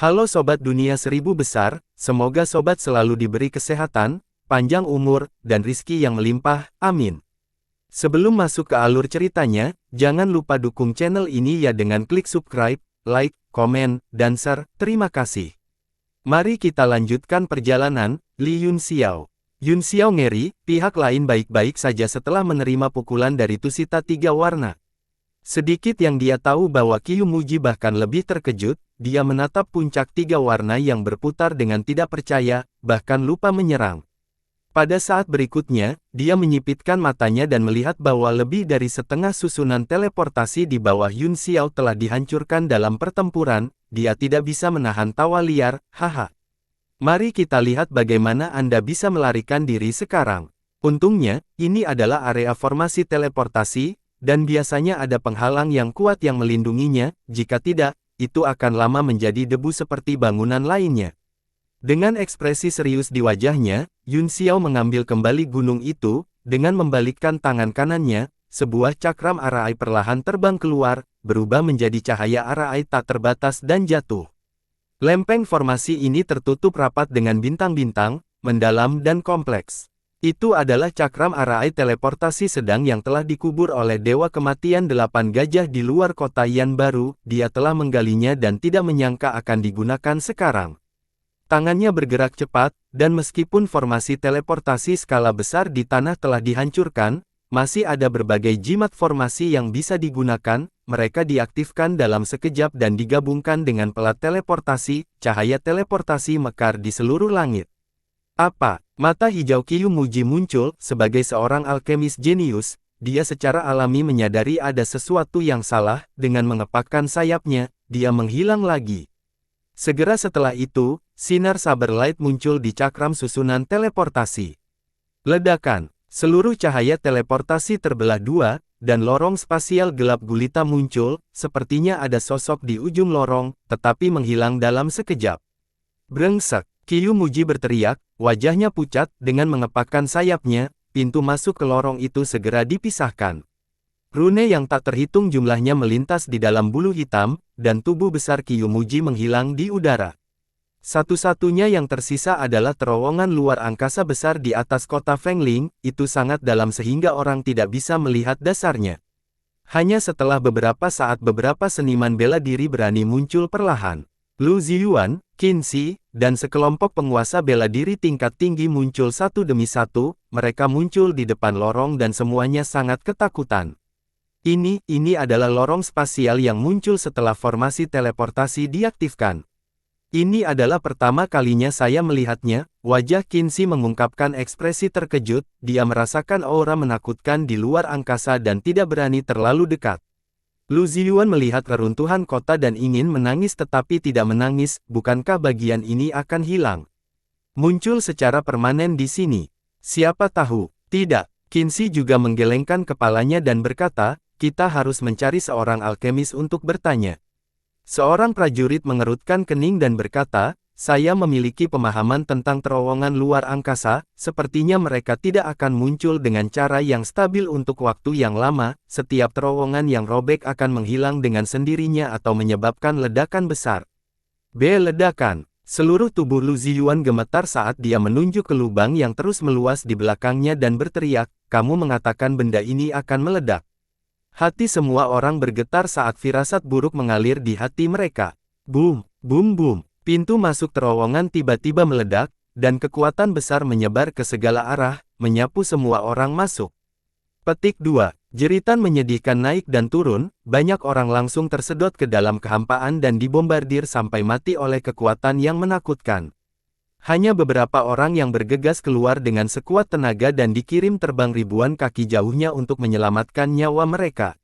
Halo Sobat Dunia Seribu Besar, semoga Sobat selalu diberi kesehatan, panjang umur, dan rizki yang melimpah, amin. Sebelum masuk ke alur ceritanya, jangan lupa dukung channel ini ya dengan klik subscribe, like, komen, dan share, terima kasih. Mari kita lanjutkan perjalanan, Li Yunxiao. Yunxiao ngeri, pihak lain baik-baik saja setelah menerima pukulan dari Tusita Tiga Warna. Sedikit yang dia tahu bahwa Qiu Muji bahkan lebih terkejut, dia menatap puncak tiga warna yang berputar dengan tidak percaya, bahkan lupa menyerang. Pada saat berikutnya, dia menyipitkan matanya dan melihat bahwa lebih dari setengah susunan teleportasi di bawah Yunxiao telah dihancurkan dalam pertempuran, dia tidak bisa menahan tawa liar, haha. Mari kita lihat bagaimana Anda bisa melarikan diri sekarang. Untungnya, ini adalah area formasi teleportasi, dan biasanya ada penghalang yang kuat yang melindunginya, jika tidak, itu akan lama menjadi debu seperti bangunan lainnya. Dengan ekspresi serius di wajahnya, Yunxiao mengambil kembali gunung itu, dengan membalikkan tangan kanannya, sebuah cakram arai perlahan terbang keluar, berubah menjadi cahaya arai tak terbatas dan jatuh. Lempeng formasi ini tertutup rapat dengan bintang-bintang, mendalam dan kompleks. Itu adalah cakram arai teleportasi sedang yang telah dikubur oleh Dewa Kematian 8 Gajah di luar kota Yan Baru, dia telah menggalinya dan tidak menyangka akan digunakan sekarang. Tangannya bergerak cepat, dan meskipun formasi teleportasi skala besar di tanah telah dihancurkan, masih ada berbagai jimat formasi yang bisa digunakan, mereka diaktifkan dalam sekejap dan digabungkan dengan pelat teleportasi, cahaya teleportasi mekar di seluruh langit. Apa? Mata hijau Qiu Muji muncul, sebagai seorang alkemis jenius, dia secara alami menyadari ada sesuatu yang salah, dengan mengepakkan sayapnya, dia menghilang lagi. Segera setelah itu, sinar saber light muncul di cakram susunan teleportasi. Ledakan, seluruh cahaya teleportasi terbelah dua, dan lorong spasial gelap gulita muncul, sepertinya ada sosok di ujung lorong, tetapi menghilang dalam sekejap. Brengsek! Qiu Muji berteriak, wajahnya pucat, dengan mengepakkan sayapnya, pintu masuk ke lorong itu segera dipisahkan. Rune yang tak terhitung jumlahnya melintas di dalam bulu hitam, dan tubuh besar Qiu Muji menghilang di udara. Satu-satunya yang tersisa adalah terowongan luar angkasa besar di atas kota Fengling, itu sangat dalam sehingga orang tidak bisa melihat dasarnya. Hanya setelah beberapa saat beberapa seniman bela diri berani muncul perlahan. Lu Ziyuan, Qin Shi, dan sekelompok penguasa bela diri tingkat tinggi muncul satu demi satu, mereka muncul di depan lorong dan semuanya sangat ketakutan. Ini adalah lorong spasial yang muncul setelah formasi teleportasi diaktifkan. Ini adalah pertama kalinya saya melihatnya, wajah Qin Shi mengungkapkan ekspresi terkejut, dia merasakan aura menakutkan di luar angkasa dan tidak berani terlalu dekat. Lu Ziyuan melihat keruntuhan kota dan ingin menangis tetapi tidak menangis, bukankah bagian ini akan hilang? Muncul secara permanen di sini. Siapa tahu? Tidak. Qin Shi juga menggelengkan kepalanya dan berkata, kita harus mencari seorang alkemis untuk bertanya. Seorang prajurit mengerutkan kening dan berkata, saya memiliki pemahaman tentang terowongan luar angkasa, sepertinya mereka tidak akan muncul dengan cara yang stabil untuk waktu yang lama, setiap terowongan yang robek akan menghilang dengan sendirinya atau menyebabkan ledakan besar. Ledakan. Seluruh tubuh Lu Ziyuan gemetar saat dia menunjuk ke lubang yang terus meluas di belakangnya dan berteriak, kamu mengatakan benda ini akan meledak. Hati semua orang bergetar saat firasat buruk mengalir di hati mereka. Boom, boom, boom. Pintu masuk terowongan tiba-tiba meledak, dan kekuatan besar menyebar ke segala arah, menyapu semua orang masuk. Petik 2. Jeritan menyedihkan naik dan turun, banyak orang langsung tersedot ke dalam kehampaan dan dibombardir sampai mati oleh kekuatan yang menakutkan. Hanya beberapa orang yang bergegas keluar dengan sekuat tenaga dan dikirim terbang ribuan kaki jauhnya untuk menyelamatkan nyawa mereka.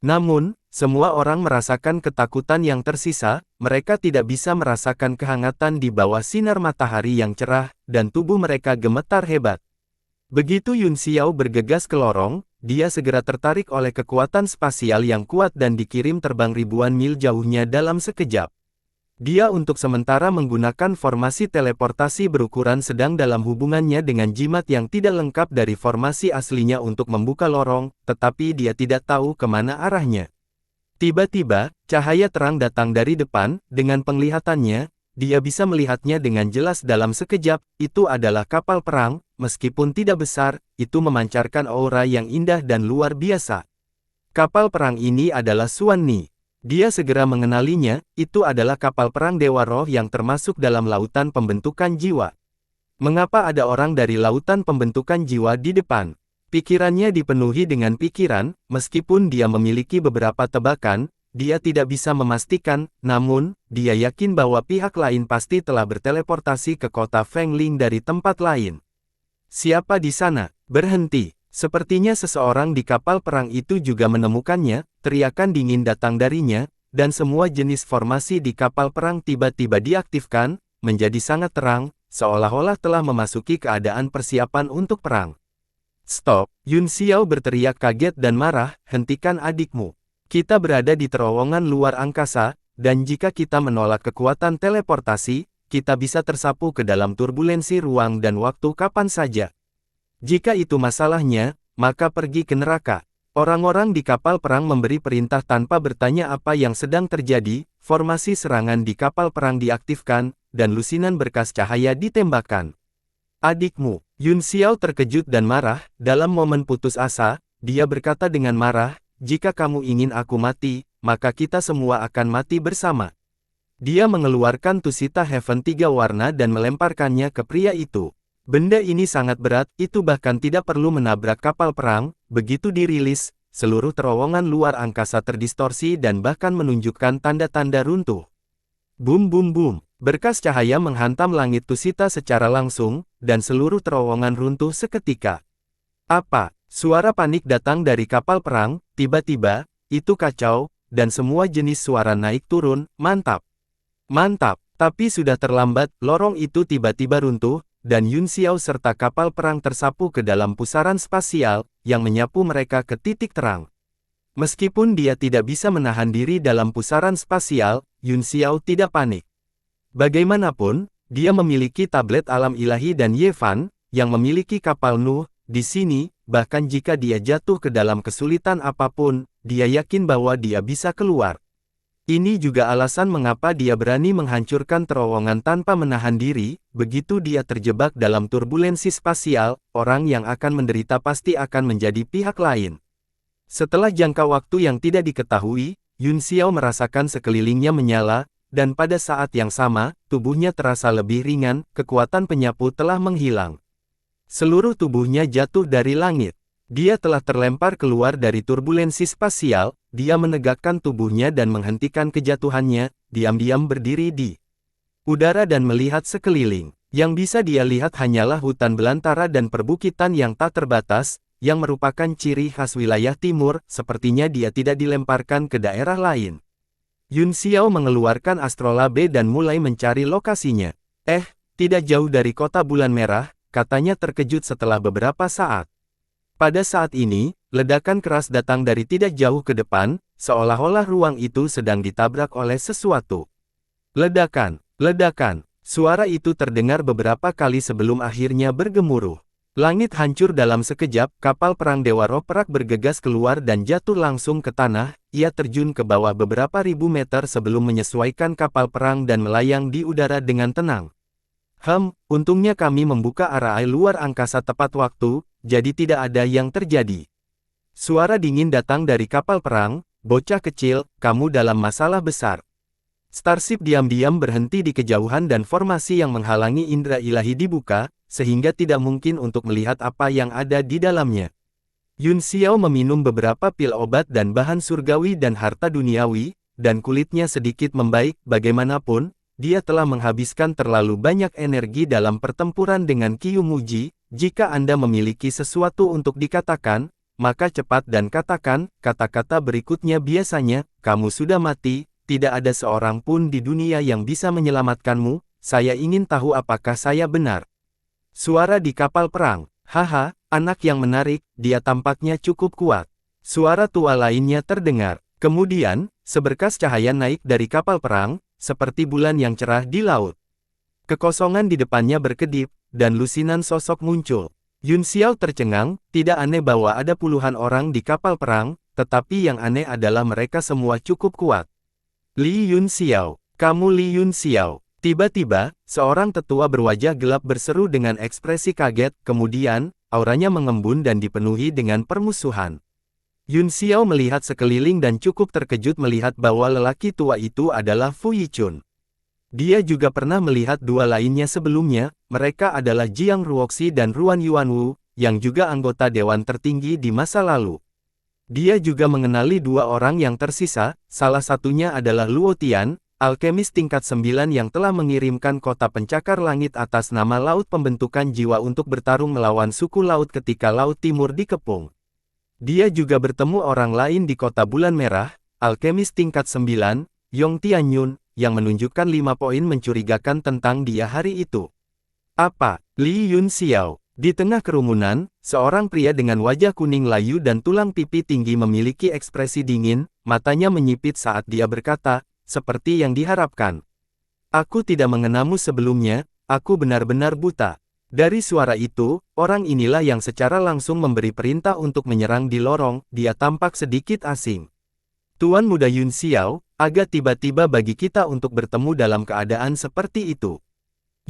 Namun, semua orang merasakan ketakutan yang tersisa, mereka tidak bisa merasakan kehangatan di bawah sinar matahari yang cerah, dan tubuh mereka gemetar hebat. Begitu Yunxiao bergegas ke lorong, dia segera tertarik oleh kekuatan spasial yang kuat dan dikirim terbang ribuan mil jauhnya dalam sekejap. Dia untuk sementara menggunakan formasi teleportasi berukuran sedang dalam hubungannya dengan jimat yang tidak lengkap dari formasi aslinya untuk membuka lorong, tetapi dia tidak tahu kemana arahnya. Tiba-tiba, cahaya terang datang dari depan, dengan penglihatannya, dia bisa melihatnya dengan jelas dalam sekejap, itu adalah kapal perang, meskipun tidak besar, itu memancarkan aura yang indah dan luar biasa. Kapal perang ini adalah Xuan Ni. Dia segera mengenalinya, itu adalah kapal perang Dewa Roh yang termasuk dalam lautan pembentukan jiwa. Mengapa ada orang dari lautan pembentukan jiwa di depan? Pikirannya dipenuhi dengan pikiran, meskipun dia memiliki beberapa tebakan, dia tidak bisa memastikan, namun, dia yakin bahwa pihak lain pasti telah berteleportasi ke kota Fengling dari tempat lain. Siapa di sana? Berhenti. Sepertinya seseorang di kapal perang itu juga menemukannya, teriakan dingin datang darinya, dan semua jenis formasi di kapal perang tiba-tiba diaktifkan, menjadi sangat terang, seolah-olah telah memasuki keadaan persiapan untuk perang. Stop, Yun Xiao berteriak kaget dan marah, hentikan adikmu. Kita berada di terowongan luar angkasa, dan jika kita menolak kekuatan teleportasi, kita bisa tersapu ke dalam turbulensi ruang dan waktu kapan saja. Jika itu masalahnya, maka pergi ke neraka. Orang-orang di kapal perang memberi perintah tanpa bertanya apa yang sedang terjadi, formasi serangan di kapal perang diaktifkan, dan lusinan berkas cahaya ditembakkan. Adikmu, Yun Xiao terkejut dan marah, dalam momen putus asa, dia berkata dengan marah, jika kamu ingin aku mati, maka kita semua akan mati bersama. Dia mengeluarkan Tusita Heaven 3 warna dan melemparkannya ke pria itu. Benda ini sangat berat, itu bahkan tidak perlu menabrak kapal perang, begitu dirilis, seluruh terowongan luar angkasa terdistorsi dan bahkan menunjukkan tanda-tanda runtuh. Bum bum bum. Berkas cahaya menghantam langit Tusita secara langsung, dan seluruh terowongan runtuh seketika. Apa? Suara panik datang dari kapal perang, tiba-tiba, itu kacau, dan semua jenis suara naik turun, mantap. Mantap, tapi sudah terlambat, lorong itu tiba-tiba runtuh, dan Yun Xiao serta kapal perang tersapu ke dalam pusaran spasial, yang menyapu mereka ke titik terang. Meskipun dia tidak bisa menahan diri dalam pusaran spasial, Yun Xiao tidak panik. Bagaimanapun, dia memiliki tablet alam ilahi dan Ye Fan, yang memiliki kapal Nuh, di sini, bahkan jika dia jatuh ke dalam kesulitan apapun, dia yakin bahwa dia bisa keluar. Ini juga alasan mengapa dia berani menghancurkan terowongan tanpa menahan diri, begitu dia terjebak dalam turbulensi spasial, orang yang akan menderita pasti akan menjadi pihak lain. Setelah jangka waktu yang tidak diketahui, Yun Xiao merasakan sekelilingnya menyala, dan pada saat yang sama, tubuhnya terasa lebih ringan, kekuatan penyapu telah menghilang. Seluruh tubuhnya jatuh dari langit. Dia telah terlempar keluar dari turbulensi spasial, dia menegakkan tubuhnya dan menghentikan kejatuhannya, diam-diam berdiri di udara dan melihat sekeliling. Yang bisa dia lihat hanyalah hutan belantara dan perbukitan yang tak terbatas, yang merupakan ciri khas wilayah timur, sepertinya dia tidak dilemparkan ke daerah lain. Yun Xiao mengeluarkan astrolabe dan mulai mencari lokasinya. Tidak jauh dari kota bulan merah, katanya terkejut setelah beberapa saat. Pada saat ini, ledakan keras datang dari tidak jauh ke depan, seolah-olah ruang itu sedang ditabrak oleh sesuatu. Ledakan, ledakan, suara itu terdengar beberapa kali sebelum akhirnya bergemuruh. Langit hancur dalam sekejap, kapal perang Dewa Roh Perak bergegas keluar dan jatuh langsung ke tanah, ia terjun ke bawah beberapa ribu meter sebelum menyesuaikan kapal perang dan melayang di udara dengan tenang. Untungnya kami membuka area luar angkasa tepat waktu, jadi tidak ada yang terjadi. Suara dingin datang dari kapal perang, bocah kecil, kamu dalam masalah besar. Starship diam-diam berhenti di kejauhan dan formasi yang menghalangi indera ilahi dibuka, sehingga tidak mungkin untuk melihat apa yang ada di dalamnya. Yun Xiao meminum beberapa pil obat dan bahan surgawi dan harta duniawi, dan kulitnya sedikit membaik. Bagaimanapun, dia telah menghabiskan terlalu banyak energi dalam pertempuran dengan Qiu Muji. Jika Anda memiliki sesuatu untuk dikatakan, maka cepat dan katakan, kata-kata berikutnya biasanya, kamu sudah mati, tidak ada seorang pun di dunia yang bisa menyelamatkanmu, saya ingin tahu apakah saya benar. Suara di kapal perang, haha, anak yang menarik, dia tampaknya cukup kuat. Suara tua lainnya terdengar. Kemudian, seberkas cahaya naik dari kapal perang, seperti bulan yang cerah di laut. Kekosongan di depannya berkedip, dan lusinan sosok muncul. Yun Xiao tercengang, tidak aneh bahwa ada puluhan orang di kapal perang, tetapi yang aneh adalah mereka semua cukup kuat. Li Yunxiao, kamu Li Yunxiao. Tiba-tiba, seorang tetua berwajah gelap berseru dengan ekspresi kaget, kemudian, auranya mengembun dan dipenuhi dengan permusuhan. Yunxiao melihat sekeliling dan cukup terkejut melihat bahwa lelaki tua itu adalah Fu Yichun. Dia juga pernah melihat dua lainnya sebelumnya, mereka adalah Jiang Ruoxi dan Ruan Yuanwu, yang juga anggota dewan tertinggi di masa lalu. Dia juga mengenali dua orang yang tersisa, salah satunya adalah Luo Tian, alkemis tingkat 9 yang telah mengirimkan kota pencakar langit atas nama Laut Pembentukan Jiwa untuk bertarung melawan suku laut ketika Laut Timur dikepung. Dia juga bertemu orang lain di kota Bulan Merah, alkemis tingkat 9, Yong Tianyun, yang menunjukkan 5 poin mencurigakan tentang dia hari itu. Apa? Li Yunxiao. Di tengah kerumunan, seorang pria dengan wajah kuning layu dan tulang pipi tinggi memiliki ekspresi dingin, matanya menyipit saat dia berkata, seperti yang diharapkan. Aku tidak mengenalmu sebelumnya, aku benar-benar buta. Dari suara itu, orang inilah yang secara langsung memberi perintah untuk menyerang di lorong, dia tampak sedikit asing. Tuan Muda Yunxiao, agak tiba-tiba bagi kita untuk bertemu dalam keadaan seperti itu.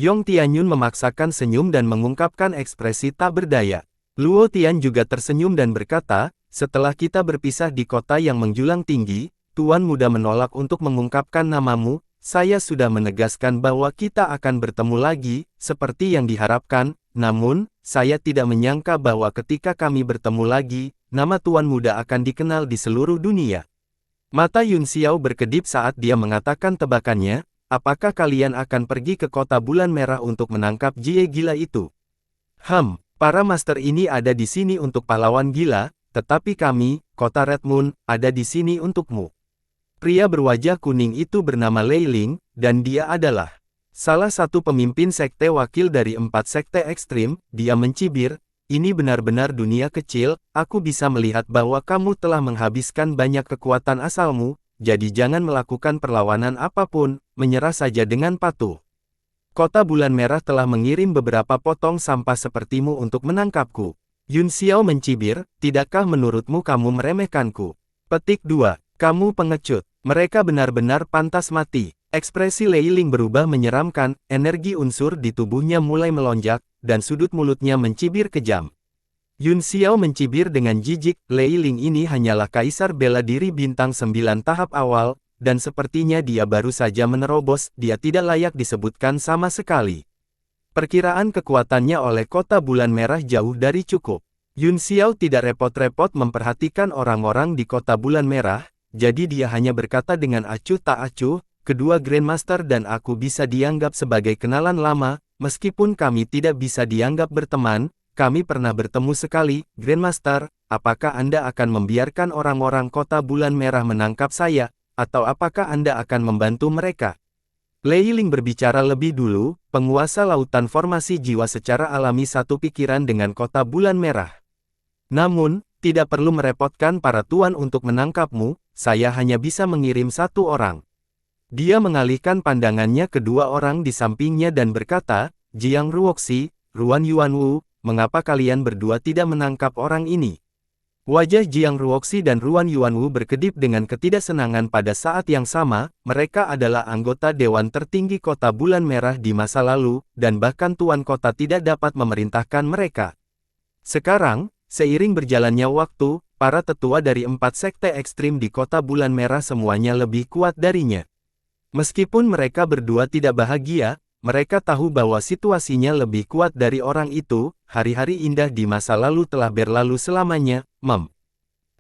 Yong Tianyun memaksakan senyum dan mengungkapkan ekspresi tak berdaya. Luo Tian juga tersenyum dan berkata, setelah kita berpisah di kota yang menjulang tinggi, Tuan Muda menolak untuk mengungkapkan namamu, saya sudah menegaskan bahwa kita akan bertemu lagi, seperti yang diharapkan, namun, saya tidak menyangka bahwa ketika kami bertemu lagi, nama Tuan Muda akan dikenal di seluruh dunia. Mata Yunxiao berkedip saat dia mengatakan tebakannya, apakah kalian akan pergi ke kota Bulan Merah untuk menangkap Jie gila itu? Para master ini ada di sini untuk pahlawan gila, tetapi kami, kota Red Moon, ada di sini untukmu. Pria berwajah kuning itu bernama Lei Ling, dan dia adalah salah satu pemimpin sekte wakil dari 4 sekte ekstrim. Dia mencibir, ini benar-benar dunia kecil, aku bisa melihat bahwa kamu telah menghabiskan banyak kekuatan asalmu, jadi jangan melakukan perlawanan apapun, menyerah saja dengan patuh. Kota Bulan Merah telah mengirim beberapa potong sampah sepertimu untuk menangkapku. Yunxiao mencibir, tidakkah menurutmu kamu meremehkanku? Petik 2. Kamu pengecut. Mereka benar-benar pantas mati. Ekspresi Lei Ling berubah menyeramkan, energi unsur di tubuhnya mulai melonjak, dan sudut mulutnya mencibir kejam. Yunxiao mencibir dengan jijik, Lei Ling ini hanyalah kaisar bela diri bintang 9 tahap awal, dan sepertinya dia baru saja menerobos, dia tidak layak disebutkan sama sekali. Perkiraan kekuatannya oleh kota Bulan Merah jauh dari cukup. Yunxiao tidak repot-repot memperhatikan orang-orang di kota Bulan Merah, jadi dia hanya berkata dengan acuh tak acuh, kedua Grandmaster dan aku bisa dianggap sebagai kenalan lama, meskipun kami tidak bisa dianggap berteman, kami pernah bertemu sekali, Grandmaster, apakah Anda akan membiarkan orang-orang kota Bulan Merah menangkap saya, atau apakah Anda akan membantu mereka? Lei Ling berbicara lebih dulu, penguasa lautan formasi jiwa secara alami satu pikiran dengan kota Bulan Merah. Namun, tidak perlu merepotkan para tuan untuk menangkapmu, saya hanya bisa mengirim satu orang. Dia mengalihkan pandangannya ke dua orang di sampingnya dan berkata, Jiang Ruoxi, Ruan Yuanwu, mengapa kalian berdua tidak menangkap orang ini? Wajah Jiang Ruoxi dan Ruan Yuanwu berkedip dengan ketidaksenangan pada saat yang sama, mereka adalah anggota Dewan Tertinggi Kota Bulan Merah di masa lalu, dan bahkan Tuan Kota tidak dapat memerintahkan mereka. Sekarang, seiring berjalannya waktu, para tetua dari 4 sekte ekstrim di Kota Bulan Merah semuanya lebih kuat darinya. Meskipun mereka berdua tidak bahagia, mereka tahu bahwa situasinya lebih kuat dari orang itu, hari-hari indah di masa lalu telah berlalu selamanya,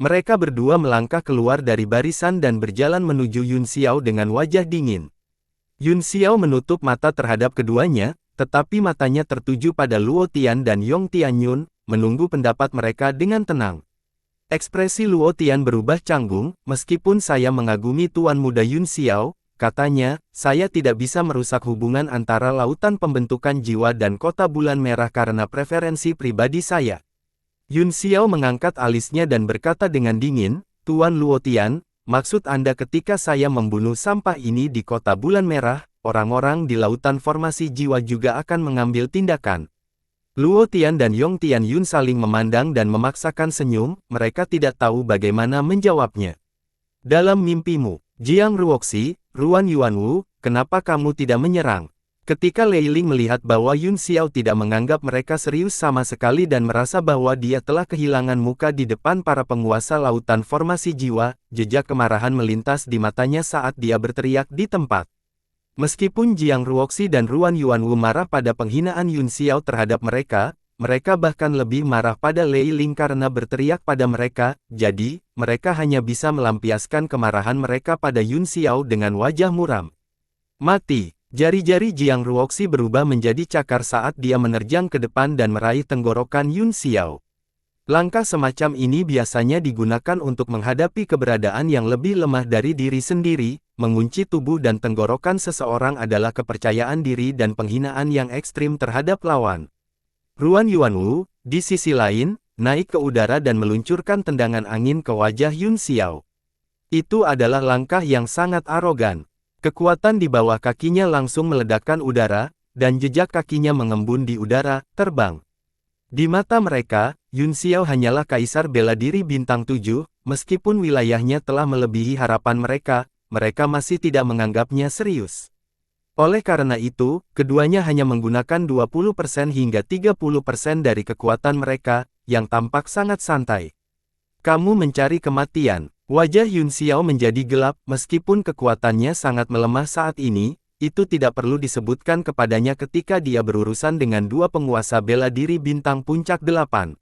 Mereka berdua melangkah keluar dari barisan dan berjalan menuju Yunxiao dengan wajah dingin. Yunxiao menutup mata terhadap keduanya, tetapi matanya tertuju pada Luo Tian dan Yong Tianyun, menunggu pendapat mereka dengan tenang. Ekspresi Luo Tian berubah canggung, meskipun saya mengagumi Tuan Muda Yunxiao, katanya, saya tidak bisa merusak hubungan antara Lautan Pembentukan Jiwa dan Kota Bulan Merah karena preferensi pribadi saya. Yunxiao mengangkat alisnya dan berkata dengan dingin, Tuan Luo Tian, maksud Anda ketika saya membunuh sampah ini di Kota Bulan Merah, orang-orang di Lautan Formasi Jiwa juga akan mengambil tindakan. Luo Tian dan Yong Tianyun saling memandang dan memaksakan senyum, mereka tidak tahu bagaimana menjawabnya. Dalam mimpimu, Jiang Ruoxi, Ruan Yuanwu, kenapa kamu tidak menyerang? Ketika Lei Ling melihat bahwa Yun Xiao tidak menganggap mereka serius sama sekali dan merasa bahwa dia telah kehilangan muka di depan para penguasa lautan formasi jiwa, jejak kemarahan melintas di matanya saat dia berteriak di tempat. Meskipun Jiang Ruoxi dan Ruan Yuanwu marah pada penghinaan Yun Xiao terhadap mereka, mereka bahkan lebih marah pada Lei Ling karena berteriak pada mereka, jadi, mereka hanya bisa melampiaskan kemarahan mereka pada Yun Xiao dengan wajah muram. Mati! Jari-jari Jiang Ruoxi berubah menjadi cakar saat dia menerjang ke depan dan meraih tenggorokan Yun Xiao. Langkah semacam ini biasanya digunakan untuk menghadapi keberadaan yang lebih lemah dari diri sendiri. Mengunci tubuh dan tenggorokan seseorang adalah kepercayaan diri dan penghinaan yang ekstrim terhadap lawan. Ruan Yuanwu, di sisi lain, naik ke udara dan meluncurkan tendangan angin ke wajah Yun Xiao. Itu adalah langkah yang sangat arogan. Kekuatan di bawah kakinya langsung meledakkan udara, dan jejak kakinya mengembun di udara, terbang. Di mata mereka, Yun Xiao hanyalah kaisar bela diri bintang 7, meskipun wilayahnya telah melebihi harapan mereka masih tidak menganggapnya serius. Oleh karena itu, keduanya hanya menggunakan 20% hingga 30% dari kekuatan mereka, yang tampak sangat santai. Kamu mencari kematian. Wajah Yun Xiao menjadi gelap, meskipun kekuatannya sangat melemah saat ini, itu tidak perlu disebutkan kepadanya ketika dia berurusan dengan dua penguasa bela diri bintang puncak 8.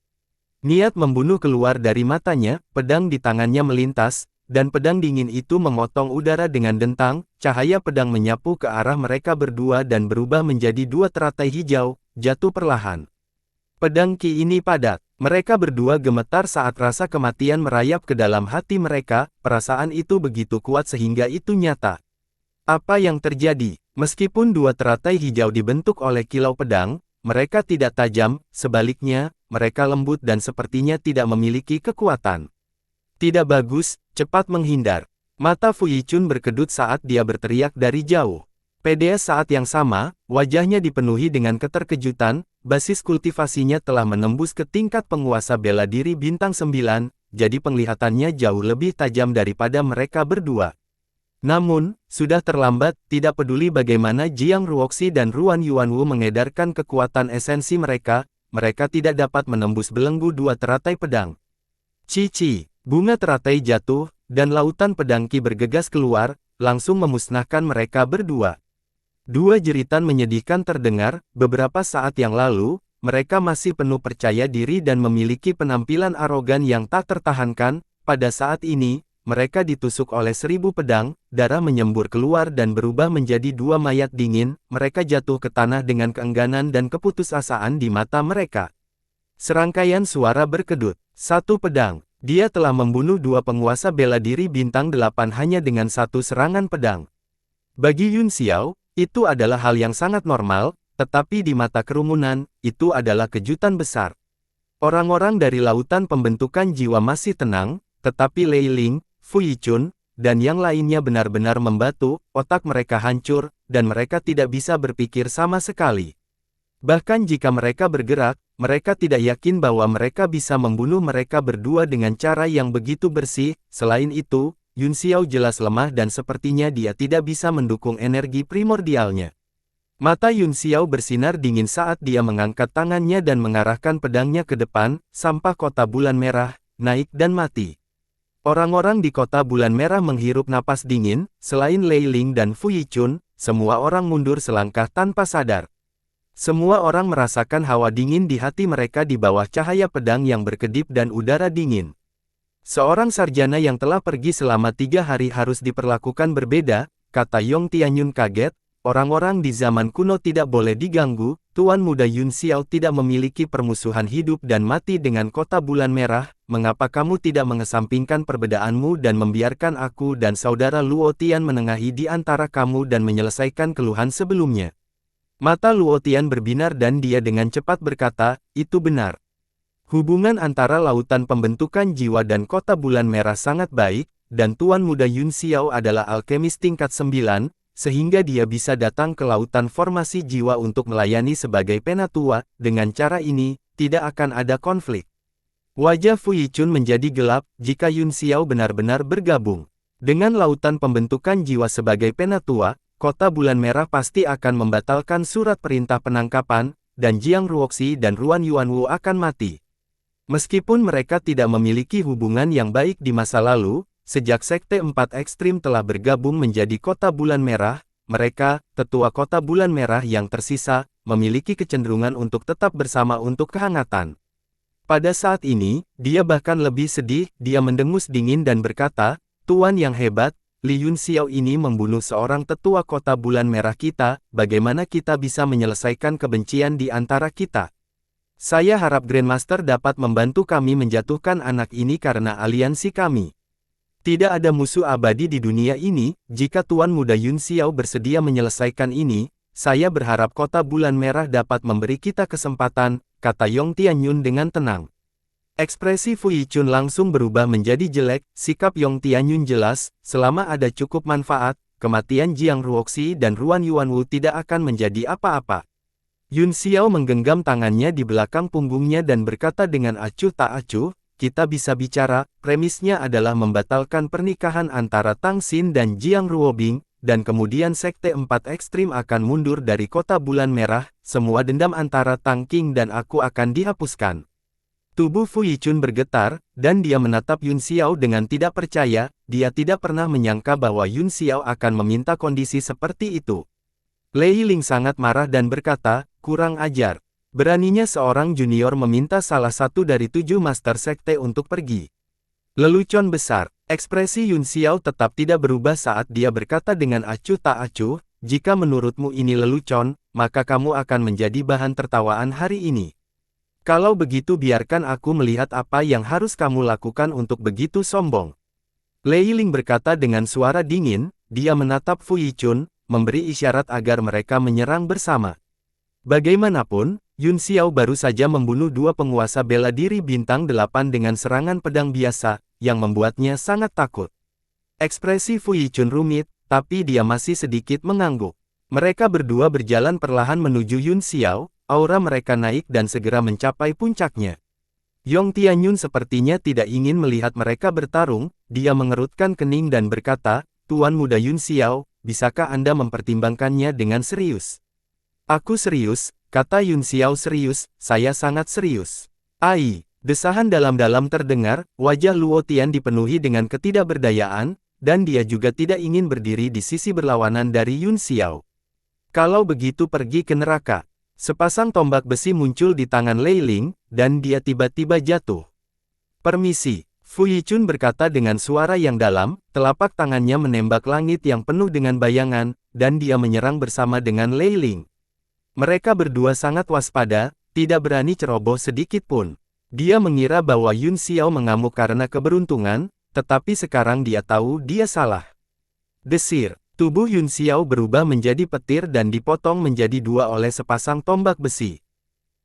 Niat membunuh keluar dari matanya, pedang di tangannya melintas, dan pedang dingin itu memotong udara dengan dentang, cahaya pedang menyapu ke arah mereka berdua dan berubah menjadi dua teratai hijau, jatuh perlahan. Pedang Qi ini padat. Mereka berdua gemetar saat rasa kematian merayap ke dalam hati mereka, perasaan itu begitu kuat sehingga itu nyata. Apa yang terjadi? Meskipun dua teratai hijau dibentuk oleh kilau pedang, mereka tidak tajam, sebaliknya, mereka lembut dan sepertinya tidak memiliki kekuatan. Tidak bagus, cepat menghindar. Mata Fu Yichun berkedut saat dia berteriak dari jauh. Pada saat yang sama, wajahnya dipenuhi dengan keterkejutan, basis kultivasinya telah menembus ke tingkat penguasa bela diri bintang 9, jadi penglihatannya jauh lebih tajam daripada mereka berdua. Namun, sudah terlambat, tidak peduli bagaimana Jiang Ruoxi dan Ruan Yuanwu mengedarkan kekuatan esensi mereka tidak dapat menembus belenggu dua teratai pedang. Cici, bunga teratai jatuh, dan lautan pedang Qi bergegas keluar, langsung memusnahkan mereka berdua. Dua jeritan menyedihkan terdengar, beberapa saat yang lalu, mereka masih penuh percaya diri dan memiliki penampilan arogan yang tak tertahankan, pada saat ini, mereka ditusuk oleh 1000 pedang, darah menyembur keluar dan berubah menjadi dua mayat dingin, mereka jatuh ke tanah dengan keengganan dan keputusasaan di mata mereka. Serangkaian suara berkedut, satu pedang, dia telah membunuh dua penguasa bela diri bintang 8 hanya dengan satu serangan pedang. Bagi Yun Xiao, itu adalah hal yang sangat normal, tetapi di mata kerumunan, itu adalah kejutan besar. Orang-orang dari lautan pembentukan jiwa masih tenang, tetapi Lei Ling, Fu Yichun, dan yang lainnya benar-benar membatu, otak mereka hancur, dan mereka tidak bisa berpikir sama sekali. Bahkan jika mereka bergerak, mereka tidak yakin bahwa mereka bisa membunuh mereka berdua dengan cara yang begitu bersih. Selain itu, Yun Xiao jelas lemah dan sepertinya dia tidak bisa mendukung energi primordialnya. Mata Yun Xiao bersinar dingin saat dia mengangkat tangannya dan mengarahkan pedangnya ke depan, sampah kota bulan merah, naik dan mati. Orang-orang di kota bulan merah menghirup napas dingin, selain Lei Ling dan Fu Yichun, semua orang mundur selangkah tanpa sadar. Semua orang merasakan hawa dingin di hati mereka di bawah cahaya pedang yang berkedip dan udara dingin. Seorang sarjana yang telah pergi selama 3 hari harus diperlakukan berbeda, kata Yong Tianyun kaget, orang-orang di zaman kuno tidak boleh diganggu, Tuan Muda Yun Xiao tidak memiliki permusuhan hidup dan mati dengan kota bulan merah, mengapa kamu tidak mengesampingkan perbedaanmu dan membiarkan aku dan saudara Luo Tian menengahi di antara kamu dan menyelesaikan keluhan sebelumnya. Mata Luo Tian berbinar dan dia dengan cepat berkata, itu benar. Hubungan antara lautan pembentukan jiwa dan kota bulan merah sangat baik, dan Tuan Muda Yun Xiao adalah alkemis tingkat 9, sehingga dia bisa datang ke lautan formasi jiwa untuk melayani sebagai penatua. Dengan cara ini, tidak akan ada konflik. Wajah Fu Yichun menjadi gelap jika Yun Xiao benar-benar bergabung. Dengan lautan pembentukan jiwa sebagai penatua, Kota Bulan Merah pasti akan membatalkan surat perintah penangkapan, dan Jiang Ruoxi dan Ruan Yuanwu akan mati. Meskipun mereka tidak memiliki hubungan yang baik di masa lalu, sejak Sekte 4 Ekstrim telah bergabung menjadi Kota Bulan Merah, mereka, tetua Kota Bulan Merah yang tersisa, memiliki kecenderungan untuk tetap bersama untuk kehangatan. Pada saat ini, dia bahkan lebih sedih, dia mendengus dingin dan berkata, "Tuan yang hebat, Li Yun Xiao ini membunuh seorang tetua Kota Bulan Merah kita, bagaimana kita bisa menyelesaikan kebencian di antara kita? Saya harap Grandmaster dapat membantu kami menjatuhkan anak ini karena aliansi kami. Tidak ada musuh abadi di dunia ini, jika Tuan Muda Yun Xiao bersedia menyelesaikan ini, saya berharap Kota Bulan Merah dapat memberi kita kesempatan," kata Yong Tianyun dengan tenang. Ekspresi Fu Yichun langsung berubah menjadi jelek, sikap Yong Tianyun jelas, selama ada cukup manfaat, kematian Jiang Ruoxi dan Ruan Yuanwu tidak akan menjadi apa-apa. Yun Xiao menggenggam tangannya di belakang punggungnya dan berkata dengan acuh tak acuh, "Kita bisa bicara, premisnya adalah membatalkan pernikahan antara Tang Xin dan Jiang Ruobing, dan kemudian Sekte 4 Ekstrim akan mundur dari Kota Bulan Merah, semua dendam antara Tang Qing dan aku akan dihapuskan." Tubuh Fu Yichun bergetar, dan dia menatap Yun Xiao dengan tidak percaya, dia tidak pernah menyangka bahwa Yun Xiao akan meminta kondisi seperti itu. Lei Ling sangat marah dan berkata, "Kurang ajar. Beraninya seorang junior meminta salah satu dari 7 master sekte untuk pergi." Lelucon besar. Ekspresi Yun Xiao tetap tidak berubah saat dia berkata dengan acuh tak acuh, "Jika menurutmu ini lelucon, maka kamu akan menjadi bahan tertawaan hari ini. Kalau begitu biarkan aku melihat apa yang harus kamu lakukan untuk begitu sombong." Lei Ling berkata dengan suara dingin, dia menatap Fu Yichun, memberi isyarat agar mereka menyerang bersama. Bagaimanapun, Yun Xiao baru saja membunuh 2 penguasa bela diri bintang 8 dengan serangan pedang biasa, yang membuatnya sangat takut. Ekspresi Fu Yichun rumit, tapi dia masih sedikit mengangguk. Mereka berdua berjalan perlahan menuju Yun Xiao, aura mereka naik dan segera mencapai puncaknya. Yong Tianyun sepertinya tidak ingin melihat mereka bertarung, dia mengerutkan kening dan berkata, "Tuan Muda Yun Xiao, bisakah Anda mempertimbangkannya dengan serius?" "Aku serius," kata Yun Xiao serius, "saya sangat serius." "Ai!" Desahan dalam-dalam terdengar, wajah Luo Tian dipenuhi dengan ketidakberdayaan, dan dia juga tidak ingin berdiri di sisi berlawanan dari Yun Xiao. "Kalau begitu pergi ke neraka." Sepasang tombak besi muncul di tangan Lei Ling, dan dia tiba-tiba jatuh. "Permisi," Fu Yichun berkata dengan suara yang dalam, telapak tangannya menembak langit yang penuh dengan bayangan, dan dia menyerang bersama dengan Lei Ling. Mereka berdua sangat waspada, tidak berani ceroboh sedikit pun. Dia mengira bahwa Yun Xiao mengamuk karena keberuntungan, tetapi sekarang dia tahu dia salah. Desir. Tubuh Yun Xiao berubah menjadi petir dan dipotong menjadi 2 oleh sepasang tombak besi.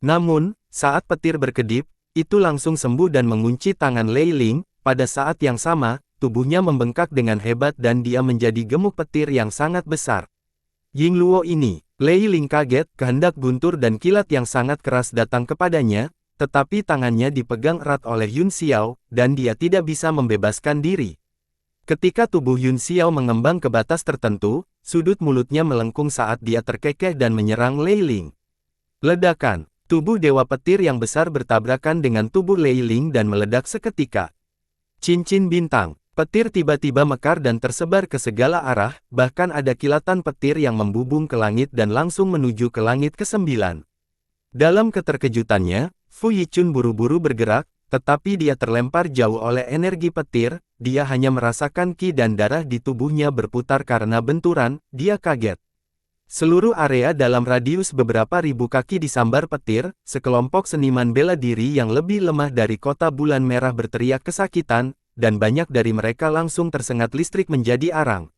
Namun, saat petir berkedip, itu langsung sembuh dan mengunci tangan Lei Ling. Pada saat yang sama, tubuhnya membengkak dengan hebat dan dia menjadi gemuk petir yang sangat besar. "Ying Luo ini." Lei Ling kaget, kehendak guntur dan kilat yang sangat keras datang kepadanya, tetapi tangannya dipegang erat oleh Yun Xiao, dan dia tidak bisa membebaskan diri. Ketika tubuh Yun Xiao mengembang ke batas tertentu, sudut mulutnya melengkung saat dia terkekeh dan menyerang Lei Ling. Ledakan. Tubuh Dewa Petir yang besar bertabrakan dengan tubuh Lei Ling dan meledak seketika. Cincin bintang. Petir tiba-tiba mekar dan tersebar ke segala arah, bahkan ada kilatan petir yang membubung ke langit dan langsung menuju ke langit ke-9. Dalam keterkejutannya, Fu Yichun buru-buru bergerak, tetapi dia terlempar jauh oleh energi petir, dia hanya merasakan ki dan darah di tubuhnya berputar karena benturan, dia kaget. Seluruh area dalam radius beberapa ribu kaki disambar petir, sekelompok seniman bela diri yang lebih lemah dari Kota Bulan Merah berteriak kesakitan, dan banyak dari mereka langsung tersengat listrik menjadi arang.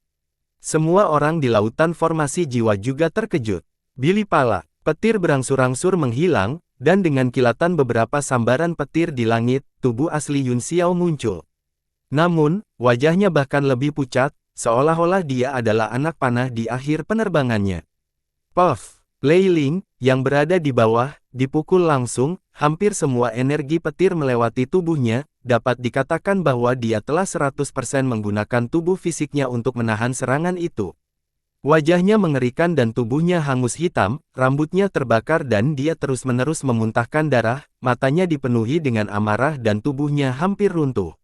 Semua orang di lautan formasi jiwa juga terkejut. Bili pala, petir berangsur-angsur menghilang, dan dengan kilatan beberapa sambaran petir di langit, tubuh asli Yun Xiao muncul. Namun, wajahnya bahkan lebih pucat, seolah-olah dia adalah anak panah di akhir penerbangannya. Puff! Lei Ling, yang berada di bawah, dipukul langsung, hampir semua energi petir melewati tubuhnya, dapat dikatakan bahwa dia telah 100% menggunakan tubuh fisiknya untuk menahan serangan itu. Wajahnya mengerikan dan tubuhnya hangus hitam, rambutnya terbakar dan dia terus-menerus memuntahkan darah, matanya dipenuhi dengan amarah dan tubuhnya hampir runtuh.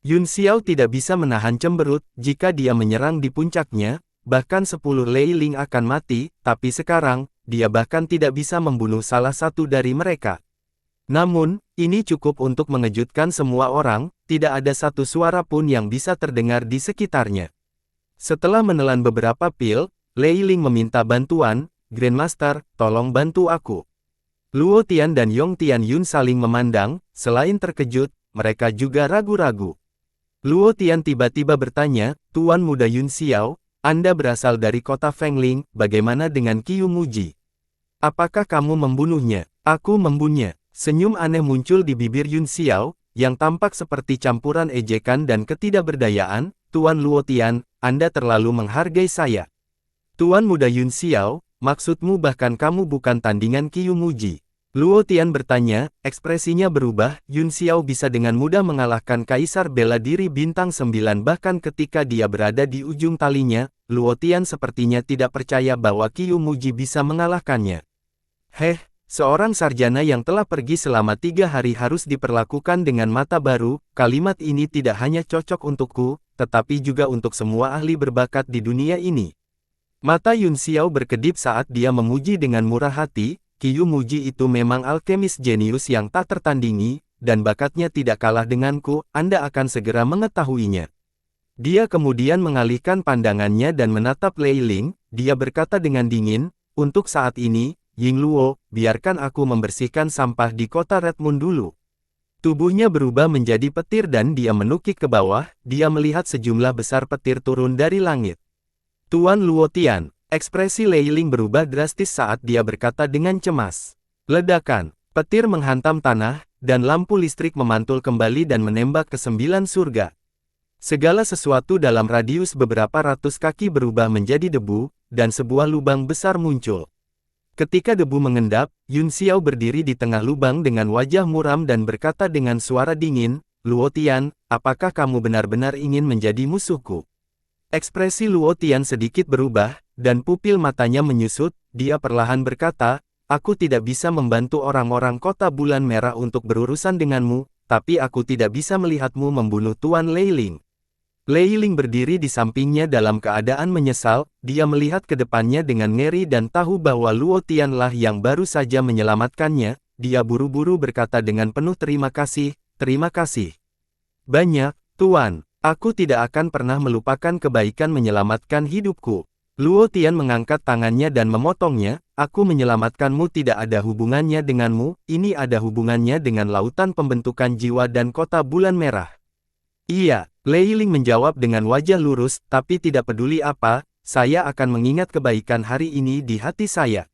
Yun Xiao tidak bisa menahan cemberut, jika dia menyerang di puncaknya, bahkan 10 Lei Ling akan mati, tapi sekarang, dia bahkan tidak bisa membunuh salah satu dari mereka. Namun, ini cukup untuk mengejutkan semua orang, tidak ada satu suara pun yang bisa terdengar di sekitarnya. Setelah menelan beberapa pil, Lei Ling meminta bantuan, Grandmaster, tolong bantu aku. Luo Tian dan Yong Tian Yun saling memandang, selain terkejut, mereka juga ragu-ragu. Luo Tian tiba-tiba bertanya, Tuan Muda Yun Xiao, Anda berasal dari kota Fengling, bagaimana dengan Qiu Muji? Apakah kamu membunuhnya? Aku membunuhnya. Senyum aneh muncul di bibir Yun Xiao, yang tampak seperti campuran ejekan dan ketidakberdayaan. Tuan Luo Tian, Anda terlalu menghargai saya. Tuan Muda Yun Xiao, maksudmu bahkan kamu bukan tandingan Qiu Muji. Luo Tian bertanya, ekspresinya berubah. Yun Xiao bisa dengan mudah mengalahkan Kaisar Bela Diri Bintang 9 bahkan ketika dia berada di ujung talinya, Luo Tian sepertinya tidak percaya bahwa Qiu Muji bisa mengalahkannya. Seorang sarjana yang telah pergi selama 3 hari harus diperlakukan dengan mata baru. Kalimat ini tidak hanya cocok untukku, tetapi juga untuk semua ahli berbakat di dunia ini. Mata Yun Xiao berkedip saat dia memuji dengan murah hati, Qiu Muji itu memang alkemis jenius yang tak tertandingi, dan bakatnya tidak kalah denganku, Anda akan segera mengetahuinya. Dia kemudian mengalihkan pandangannya dan menatap Lei Ling, dia berkata dengan dingin, untuk saat ini, Ying Luo, biarkan aku membersihkan sampah di kota Red Moon dulu. Tubuhnya berubah menjadi petir dan dia menukik ke bawah, dia melihat sejumlah besar petir turun dari langit. Tuan Luo Tian, ekspresi Lei Ling berubah drastis saat dia berkata dengan cemas. Ledakan, petir menghantam tanah, dan lampu listrik memantul kembali dan menembak ke 9 surga. Segala sesuatu dalam radius beberapa ratus kaki berubah menjadi debu, dan sebuah lubang besar muncul. Ketika debu mengendap, Yun Xiao berdiri di tengah lubang dengan wajah muram dan berkata dengan suara dingin, Luo Tian, apakah kamu benar-benar ingin menjadi musuhku? Ekspresi Luo Tian sedikit berubah, dan pupil matanya menyusut, dia perlahan berkata, aku tidak bisa membantu orang-orang kota bulan merah untuk berurusan denganmu, tapi aku tidak bisa melihatmu membunuh Tuan Lei Ling. Lei Ling berdiri di sampingnya dalam keadaan menyesal, dia melihat ke depannya dengan ngeri dan tahu bahwa Luo Tian lah yang baru saja menyelamatkannya, dia buru-buru berkata dengan penuh terima kasih, terima kasih. Banyak, Tuan, aku tidak akan pernah melupakan kebaikan menyelamatkan hidupku. Luo Tian mengangkat tangannya dan memotongnya, aku menyelamatkanmu tidak ada hubungannya denganmu, ini ada hubungannya dengan lautan pembentukan jiwa dan kota bulan merah. Iya. Lei Ling menjawab dengan wajah lurus, tapi tidak peduli apa, saya akan mengingat kebaikan hari ini di hati saya.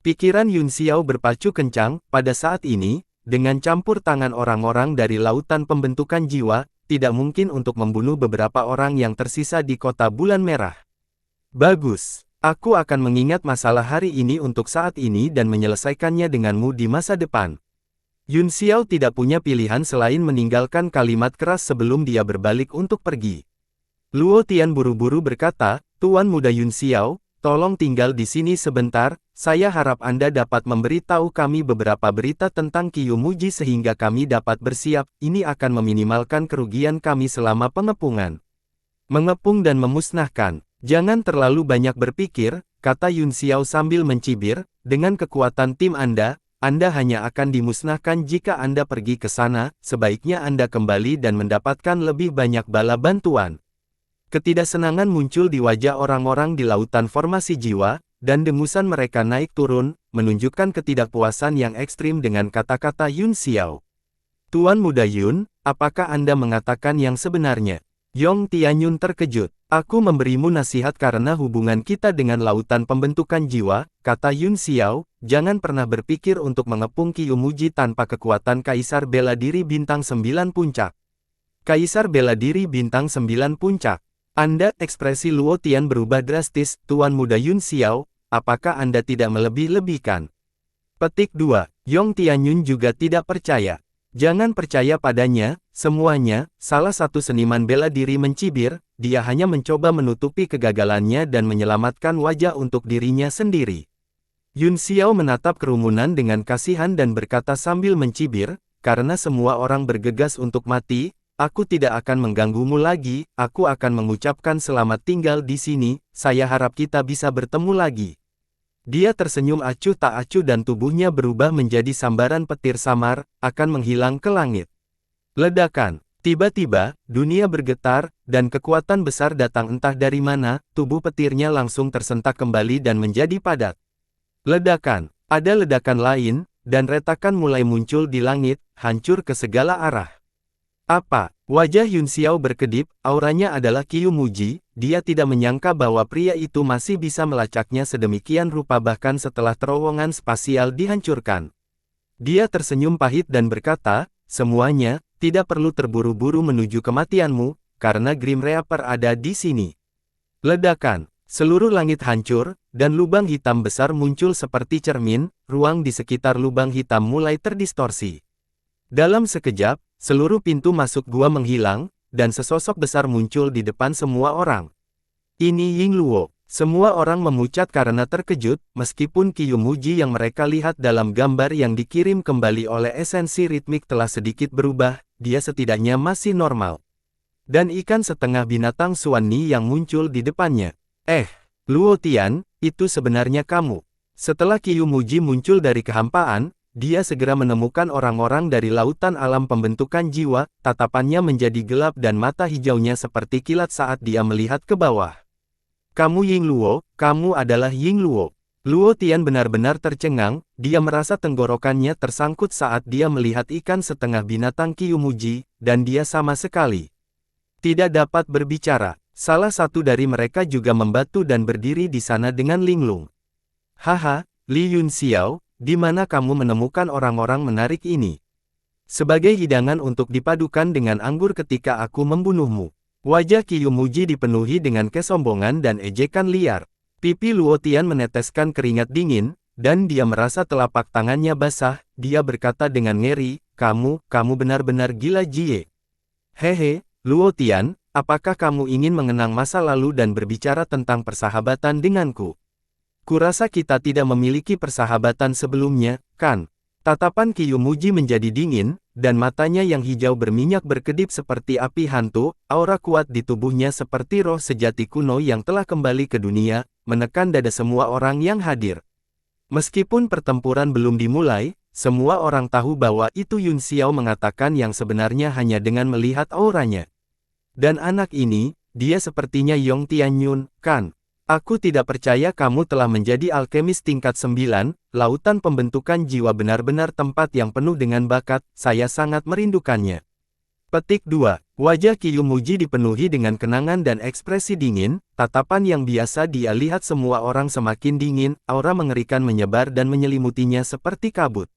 Pikiran Yun Xiao berpacu kencang, pada saat ini, dengan campur tangan orang-orang dari lautan pembentukan jiwa, tidak mungkin untuk membunuh beberapa orang yang tersisa di kota bulan merah. Bagus, aku akan mengingat masalah hari ini untuk saat ini dan menyelesaikannya denganmu di masa depan. Yun Xiao tidak punya pilihan selain meninggalkan kalimat keras sebelum dia berbalik untuk pergi. Luo Tian buru-buru berkata, Tuan Muda Yun Xiao, tolong tinggal di sini sebentar, saya harap Anda dapat memberitahu kami beberapa berita tentang Qiu Muji sehingga kami dapat bersiap, ini akan meminimalkan kerugian kami selama pengepungan. Mengepung dan memusnahkan, jangan terlalu banyak berpikir, kata Yun Xiao sambil mencibir, dengan kekuatan tim Anda hanya akan dimusnahkan jika Anda pergi ke sana, sebaiknya Anda kembali dan mendapatkan lebih banyak bala bantuan. Ketidaksenangan muncul di wajah orang-orang di lautan formasi jiwa, dan dengusan mereka naik turun, menunjukkan ketidakpuasan yang ekstrim dengan kata-kata Yun Xiao. Tuan Muda Yun, apakah Anda mengatakan yang sebenarnya? Yong Tianyun terkejut. Aku memberimu nasihat karena hubungan kita dengan lautan pembentukan jiwa, kata Yun Xiao, jangan pernah berpikir untuk mengepung Qiu Muji tanpa kekuatan Kaisar Bela Diri Bintang 9 Puncak. Kaisar Bela Diri Bintang 9 Puncak. Anda, ekspresi Luo Tian berubah drastis, Tuan Muda Yun Xiao, apakah Anda tidak melebih-lebihkan? Petik 2. Yong Tianyun juga tidak percaya. Jangan percaya padanya, semuanya, salah satu seniman bela diri mencibir, dia hanya mencoba menutupi kegagalannya dan menyelamatkan wajah untuk dirinya sendiri. Yun Xiao menatap kerumunan dengan kasihan dan berkata sambil mencibir, karena semua orang bergegas untuk mati, aku tidak akan mengganggumu lagi, aku akan mengucapkan selamat tinggal di sini, saya harap kita bisa bertemu lagi. Dia tersenyum acuh tak acuh dan tubuhnya berubah menjadi sambaran petir samar, akan menghilang ke langit. Ledakan. Tiba-tiba, dunia bergetar, dan kekuatan besar datang entah dari mana, tubuh petirnya langsung tersentak kembali dan menjadi padat. Ledakan. Ada ledakan lain, dan retakan mulai muncul di langit, hancur ke segala arah. Apa? Wajah Yun Xiao berkedip, auranya adalah Qiu Muji, dia tidak menyangka bahwa pria itu masih bisa melacaknya sedemikian rupa bahkan setelah terowongan spasial dihancurkan. Dia tersenyum pahit dan berkata, semuanya, tidak perlu terburu-buru menuju kematianmu, karena Grim Reaper ada di sini. Ledakan. Seluruh langit hancur, dan lubang hitam besar muncul seperti cermin, ruang di sekitar lubang hitam mulai terdistorsi. Dalam sekejap, seluruh pintu masuk gua menghilang, dan sesosok besar muncul di depan semua orang. Ini Ying Luo. Semua orang memucat karena terkejut, meskipun Qiu Muji yang mereka lihat dalam gambar yang dikirim kembali oleh esensi ritmik telah sedikit berubah, dia setidaknya masih normal. Dan ikan setengah binatang Suanni yang muncul di depannya. Luo Tian, itu sebenarnya kamu. Setelah Qiu Muji muncul dari kehampaan, dia segera menemukan orang-orang dari lautan alam pembentukan jiwa, tatapannya menjadi gelap dan mata hijaunya seperti kilat saat dia melihat ke bawah. Kamu Ying Luo, kamu adalah Ying Luo. Luo Tian benar-benar tercengang, dia merasa tenggorokannya tersangkut saat dia melihat ikan setengah binatang Qiu Muji, dan dia sama sekali tidak dapat berbicara. Salah satu dari mereka juga membatu dan berdiri di sana dengan linglung. Haha, Li Yun Xiao, di mana kamu menemukan orang-orang menarik ini? Sebagai hidangan untuk dipadukan dengan anggur ketika aku membunuhmu. Wajah Qiu Muji dipenuhi dengan kesombongan dan ejekan liar. Pipi Luo Tian meneteskan keringat dingin, dan dia merasa telapak tangannya basah, dia berkata dengan ngeri, kamu benar-benar gila Jie. Hehe, Luo Tian, apakah kamu ingin mengenang masa lalu dan berbicara tentang persahabatan denganku? Kurasa kita tidak memiliki persahabatan sebelumnya, kan? Tatapan Qiu Muji menjadi dingin, dan matanya yang hijau berminyak berkedip seperti api hantu, aura kuat di tubuhnya seperti roh sejati kuno yang telah kembali ke dunia, menekan dada semua orang yang hadir. Meskipun pertempuran belum dimulai, semua orang tahu bahwa itu Yun Xiao mengatakan yang sebenarnya hanya dengan melihat auranya. Dan anak ini, dia sepertinya Yong Tianyun, kan? Aku tidak percaya kamu telah menjadi alkemis tingkat 9, lautan pembentukan jiwa benar-benar tempat yang penuh dengan bakat, saya sangat merindukannya. Petik 2. Wajah Qiu Muji dipenuhi dengan kenangan dan ekspresi dingin, tatapan yang biasa dia lihat semua orang semakin dingin, aura mengerikan menyebar dan menyelimutinya seperti kabut.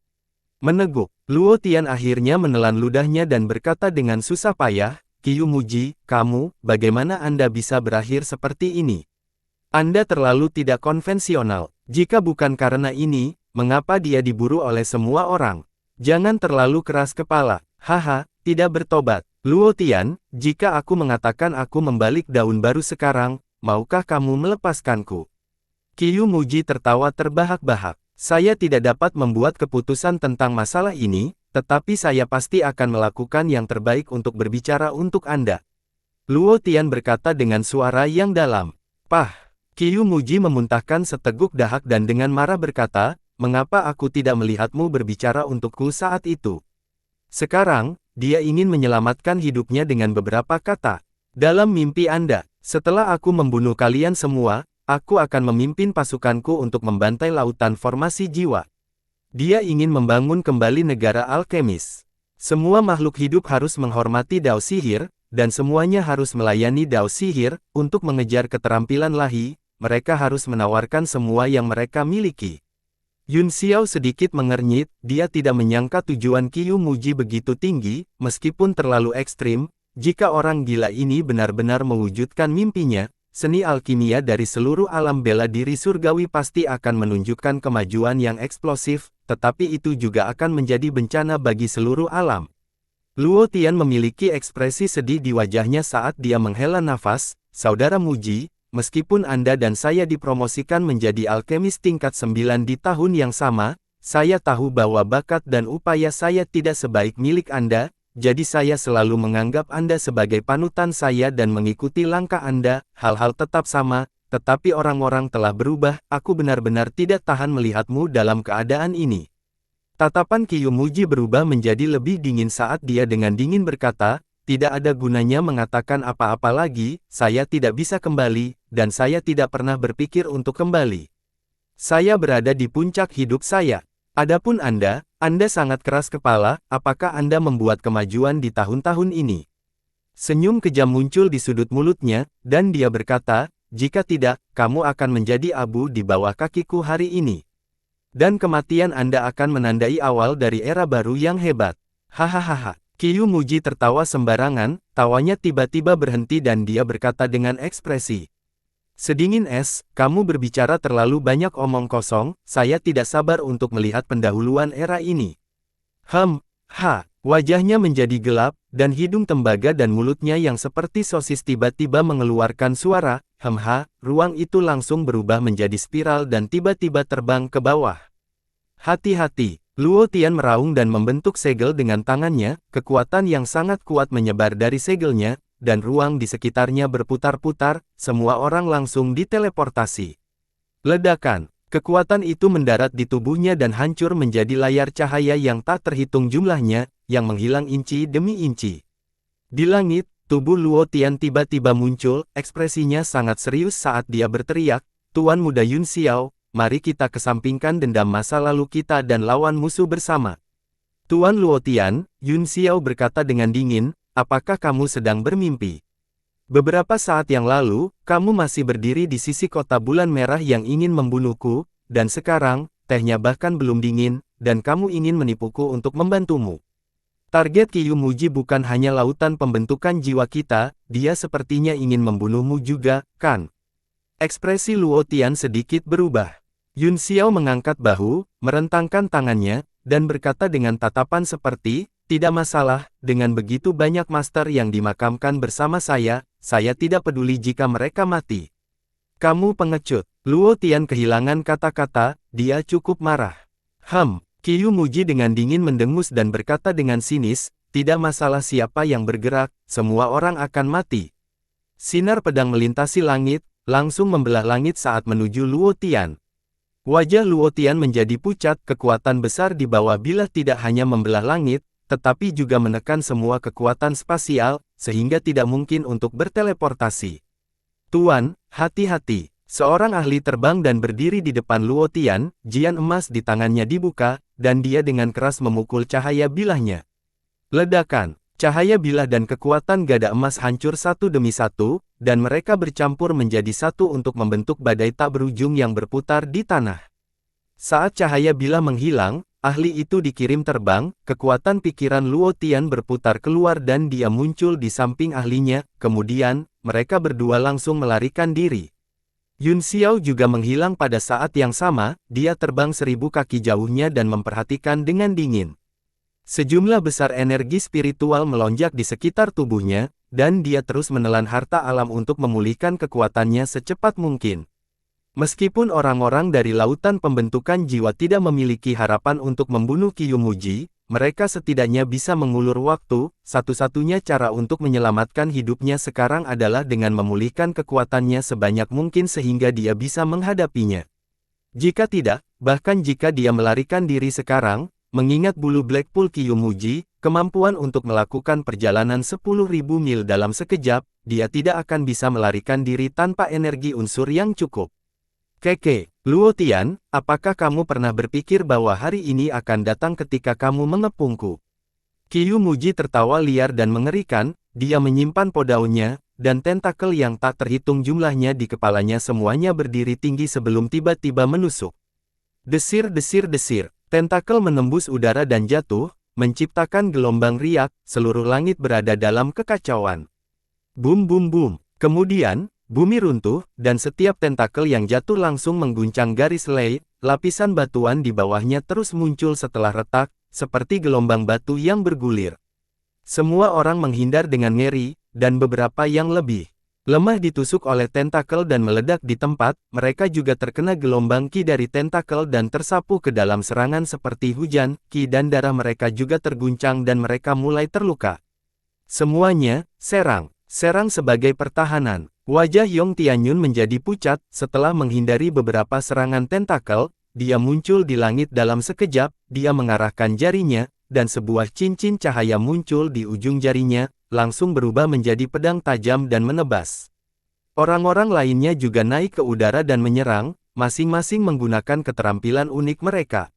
Meneguk, Luo Tian akhirnya menelan ludahnya dan berkata dengan susah payah, Qiu Muji, kamu, bagaimana Anda bisa berakhir seperti ini? Anda terlalu tidak konvensional. Jika bukan karena ini, mengapa dia diburu oleh semua orang? Jangan terlalu keras kepala. Haha, tidak bertobat. Luo Tian, jika aku mengatakan aku membalik daun baru sekarang, maukah kamu melepaskanku? Qiu Muji tertawa terbahak-bahak. Saya tidak dapat membuat keputusan tentang masalah ini, tetapi saya pasti akan melakukan yang terbaik untuk berbicara untuk Anda. Luo Tian berkata dengan suara yang dalam. Pah! Qiu Muji memuntahkan seteguk dahak dan dengan marah berkata, mengapa aku tidak melihatmu berbicara untukku saat itu? Sekarang, dia ingin menyelamatkan hidupnya dengan beberapa kata. Dalam mimpi Anda, setelah aku membunuh kalian semua, aku akan memimpin pasukanku untuk membantai lautan formasi jiwa. Dia ingin membangun kembali negara alkemis. Semua makhluk hidup harus menghormati Dao Sihir, dan semuanya harus melayani Dao Sihir. Untuk mengejar keterampilan lahi, mereka harus menawarkan semua yang mereka miliki. Yun Xiao sedikit mengernyit, dia tidak menyangka tujuan Qiu Muji begitu tinggi, meskipun terlalu ekstrim. Jika orang gila ini benar-benar mewujudkan mimpinya, seni alkimia dari seluruh alam bela diri surgawi pasti akan menunjukkan kemajuan yang eksplosif, tetapi itu juga akan menjadi bencana bagi seluruh alam. Luo Tian memiliki ekspresi sedih di wajahnya saat dia menghela nafas. Saudara Muji, meskipun Anda dan saya dipromosikan menjadi alkemis tingkat 9 di tahun yang sama, saya tahu bahwa bakat dan upaya saya tidak sebaik milik Anda, jadi saya selalu menganggap Anda sebagai panutan saya dan mengikuti langkah Anda. Hal-hal tetap sama, tetapi orang-orang telah berubah. Aku benar-benar tidak tahan melihatmu dalam keadaan ini. Tatapan Qiu Muji berubah menjadi lebih dingin saat dia dengan dingin berkata, tidak ada gunanya mengatakan apa-apa lagi, saya tidak bisa kembali, dan saya tidak pernah berpikir untuk kembali. Saya berada di puncak hidup saya. Adapun Anda sangat keras kepala, apakah Anda membuat kemajuan di tahun-tahun ini? Senyum kejam muncul di sudut mulutnya, dan dia berkata, jika tidak, kamu akan menjadi abu di bawah kakiku hari ini. Dan kematian Anda akan menandai awal dari era baru yang hebat. Hahaha. Qiu Muji tertawa sembarangan, tawanya tiba-tiba berhenti dan dia berkata dengan ekspresi sedingin es, kamu berbicara terlalu banyak omong kosong, saya tidak sabar untuk melihat pendahuluan era ini. Wajahnya menjadi gelap, dan hidung tembaga dan mulutnya yang seperti sosis tiba-tiba mengeluarkan suara, ruang itu langsung berubah menjadi spiral dan tiba-tiba terbang ke bawah. Hati-hati, Luo Tian meraung dan membentuk segel dengan tangannya, kekuatan yang sangat kuat menyebar dari segelnya, dan ruang di sekitarnya berputar-putar, semua orang langsung diteleportasi. Ledakan, kekuatan itu mendarat di tubuhnya dan hancur menjadi layar cahaya yang tak terhitung jumlahnya, yang menghilang inci demi inci. Di langit, tubuh Luo Tian tiba-tiba muncul, ekspresinya sangat serius saat dia berteriak, Tuan Muda Yun Xiao, mari kita kesampingkan dendam masa lalu kita dan lawan musuh bersama. Tuan Luo Tian, Yun Xiao berkata dengan dingin, apakah kamu sedang bermimpi? Beberapa saat yang lalu, kamu masih berdiri di sisi kota bulan merah yang ingin membunuhku, dan sekarang, tehnya bahkan belum dingin, dan kamu ingin menipuku untuk membantumu. Target Qiu Muji bukan hanya lautan pembentukan jiwa kita, dia sepertinya ingin membunuhmu juga, kan? Ekspresi Luo Tian sedikit berubah. Yun Xiao mengangkat bahu, merentangkan tangannya, dan berkata dengan tatapan seperti, tidak masalah, dengan begitu banyak master yang dimakamkan bersama saya tidak peduli jika mereka mati. Kamu pengecut. Luo Tian kehilangan kata-kata, dia cukup marah. Qiu Muji dengan dingin mendengus dan berkata dengan sinis, tidak masalah siapa yang bergerak, semua orang akan mati. Sinar pedang melintasi langit, langsung membelah langit saat menuju Luo Tian. Wajah Luo Tian menjadi pucat, kekuatan besar di bawah bilah tidak hanya membelah langit, tetapi juga menekan semua kekuatan spasial, sehingga tidak mungkin untuk berteleportasi. Tuan, hati-hati. Seorang ahli terbang dan berdiri di depan Luo Tian, jian emas di tangannya dibuka, dan dia dengan keras memukul cahaya bilahnya. Ledakan, cahaya bilah dan kekuatan gada emas hancur satu demi satu, dan mereka bercampur menjadi satu untuk membentuk badai tak berujung yang berputar di tanah. Saat cahaya bilah menghilang, ahli itu dikirim terbang, kekuatan pikiran Luo Tian berputar keluar dan dia muncul di samping ahlinya, kemudian, mereka berdua langsung melarikan diri. Yun Xiao juga menghilang pada saat yang sama, dia terbang 1000 kaki jauhnya dan memperhatikan dengan dingin. Sejumlah besar energi spiritual melonjak di sekitar tubuhnya, dan dia terus menelan harta alam untuk memulihkan kekuatannya secepat mungkin. Meskipun orang-orang dari lautan pembentukan jiwa tidak memiliki harapan untuk membunuh Qiu Muji, mereka setidaknya bisa mengulur waktu. Satu-satunya cara untuk menyelamatkan hidupnya sekarang adalah dengan memulihkan kekuatannya sebanyak mungkin sehingga dia bisa menghadapinya. Jika tidak, bahkan jika dia melarikan diri sekarang, mengingat bulu Blackpool Qiu Muji, kemampuan untuk melakukan perjalanan 10.000 mil dalam sekejap, dia tidak akan bisa melarikan diri tanpa energi unsur yang cukup. Luo Tian, apakah kamu pernah berpikir bahwa hari ini akan datang ketika kamu mengepungku? Qiu Muji tertawa liar dan mengerikan, dia menyimpan podaunnya, dan tentakel yang tak terhitung jumlahnya di kepalanya semuanya berdiri tinggi sebelum tiba-tiba menusuk. Desir-desir-desir, tentakel menembus udara dan jatuh, menciptakan gelombang riak, seluruh langit berada dalam kekacauan. Bum bum bum. Kemudian, bumi runtuh, dan setiap tentakel yang jatuh langsung mengguncang garis lei, lapisan batuan di bawahnya terus muncul setelah retak, seperti gelombang batu yang bergulir. Semua orang menghindar dengan ngeri, dan beberapa yang lebih lemah ditusuk oleh tentakel dan meledak di tempat, mereka juga terkena gelombang ki dari tentakel dan tersapu ke dalam serangan seperti hujan, ki dan darah mereka juga terguncang dan mereka mulai terluka. Semuanya, serang. Serang sebagai pertahanan. Wajah Yong Tianyun menjadi pucat, setelah menghindari beberapa serangan tentakel, dia muncul di langit dalam sekejap, dia mengarahkan jarinya, dan sebuah cincin cahaya muncul di ujung jarinya, langsung berubah menjadi pedang tajam dan menebas. Orang-orang lainnya juga naik ke udara dan menyerang, masing-masing menggunakan keterampilan unik mereka.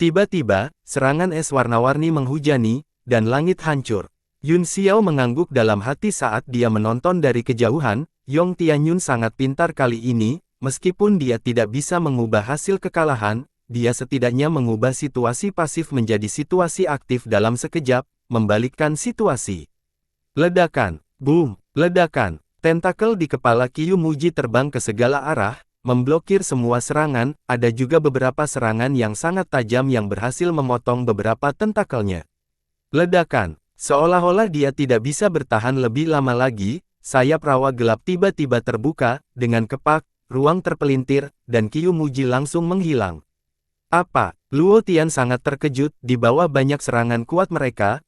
Tiba-tiba, serangan es warna-warni menghujani, dan langit hancur. Yun Xiao mengangguk dalam hati saat dia menonton dari kejauhan. Yong Tianyun sangat pintar kali ini, meskipun dia tidak bisa mengubah hasil kekalahan, dia setidaknya mengubah situasi pasif menjadi situasi aktif dalam sekejap, membalikkan situasi. Ledakan, boom, ledakan, tentakel di kepala Qiu Muji terbang ke segala arah, memblokir semua serangan, ada juga beberapa serangan yang sangat tajam yang berhasil memotong beberapa tentakelnya. Ledakan, seolah-olah dia tidak bisa bertahan lebih lama lagi, sayap rawa gelap tiba-tiba terbuka, dengan kepak, ruang terpelintir, dan Qiu Muji langsung menghilang. Apa? Luo Tian sangat terkejut, di bawah banyak serangan kuat mereka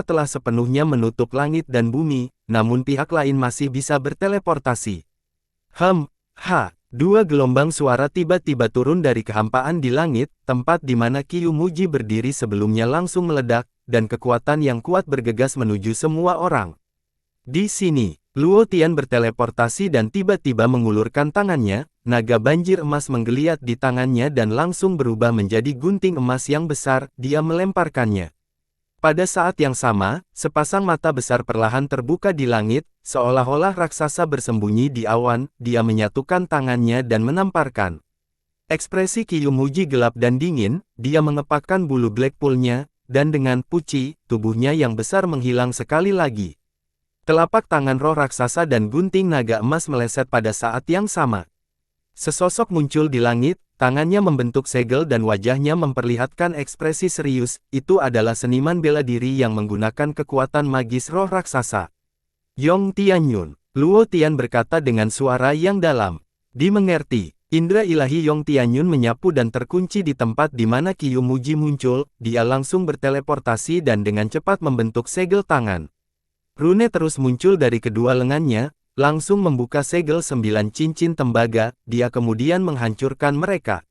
telah sepenuhnya menutup langit dan bumi, namun pihak lain masih bisa berteleportasi. Dua gelombang suara tiba-tiba turun dari kehampaan di langit, tempat di mana Qiu Muji berdiri sebelumnya langsung meledak, dan kekuatan yang kuat bergegas menuju semua orang. Di sini, Luo Tian berteleportasi dan tiba-tiba mengulurkan tangannya, naga banjir emas menggeliat di tangannya dan langsung berubah menjadi gunting emas yang besar, dia melemparkannya. Pada saat yang sama, sepasang mata besar perlahan terbuka di langit, seolah-olah raksasa bersembunyi di awan, dia menyatukan tangannya dan menamparkan. Ekspresi Qiu Muji gelap dan dingin, dia mengepakkan bulu Blackpool-nya, dan dengan puci, tubuhnya yang besar menghilang sekali lagi. Telapak tangan roh raksasa dan gunting naga emas meleset pada saat yang sama. Sesosok muncul di langit, tangannya membentuk segel dan wajahnya memperlihatkan ekspresi serius, itu adalah seniman bela diri yang menggunakan kekuatan magis roh raksasa. Yong Tianyun, Luo Tian berkata dengan suara yang dalam. Dimengerti, indra ilahi Yong Tianyun menyapu dan terkunci di tempat di mana Qiu Muji muncul, dia langsung berteleportasi dan dengan cepat membentuk segel tangan. Rune terus muncul dari kedua lengannya, langsung membuka segel 9 cincin tembaga, dia kemudian menghancurkan mereka.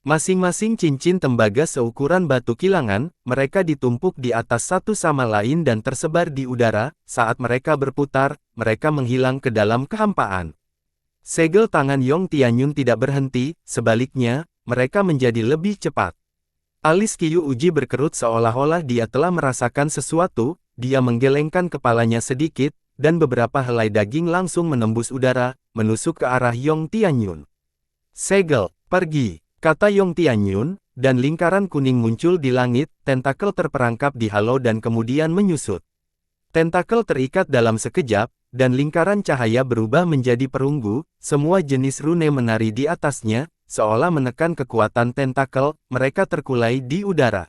Masing-masing cincin tembaga seukuran batu kilangan, mereka ditumpuk di atas satu sama lain dan tersebar di udara, saat mereka berputar, mereka menghilang ke dalam kehampaan. Segel tangan Yong Tianyun tidak berhenti, sebaliknya, mereka menjadi lebih cepat. Alis Qiu Uji berkerut seolah-olah dia telah merasakan sesuatu, dia menggelengkan kepalanya sedikit, dan beberapa helai daging langsung menembus udara, menusuk ke arah Yong Tianyun. Segel, pergi, kata Yong Tianyun, dan lingkaran kuning muncul di langit, tentakel terperangkap di halau dan kemudian menyusut. Tentakel terikat dalam sekejap, dan lingkaran cahaya berubah menjadi perunggu, semua jenis rune menari di atasnya, seolah menekan kekuatan tentakel, mereka terkulai di udara.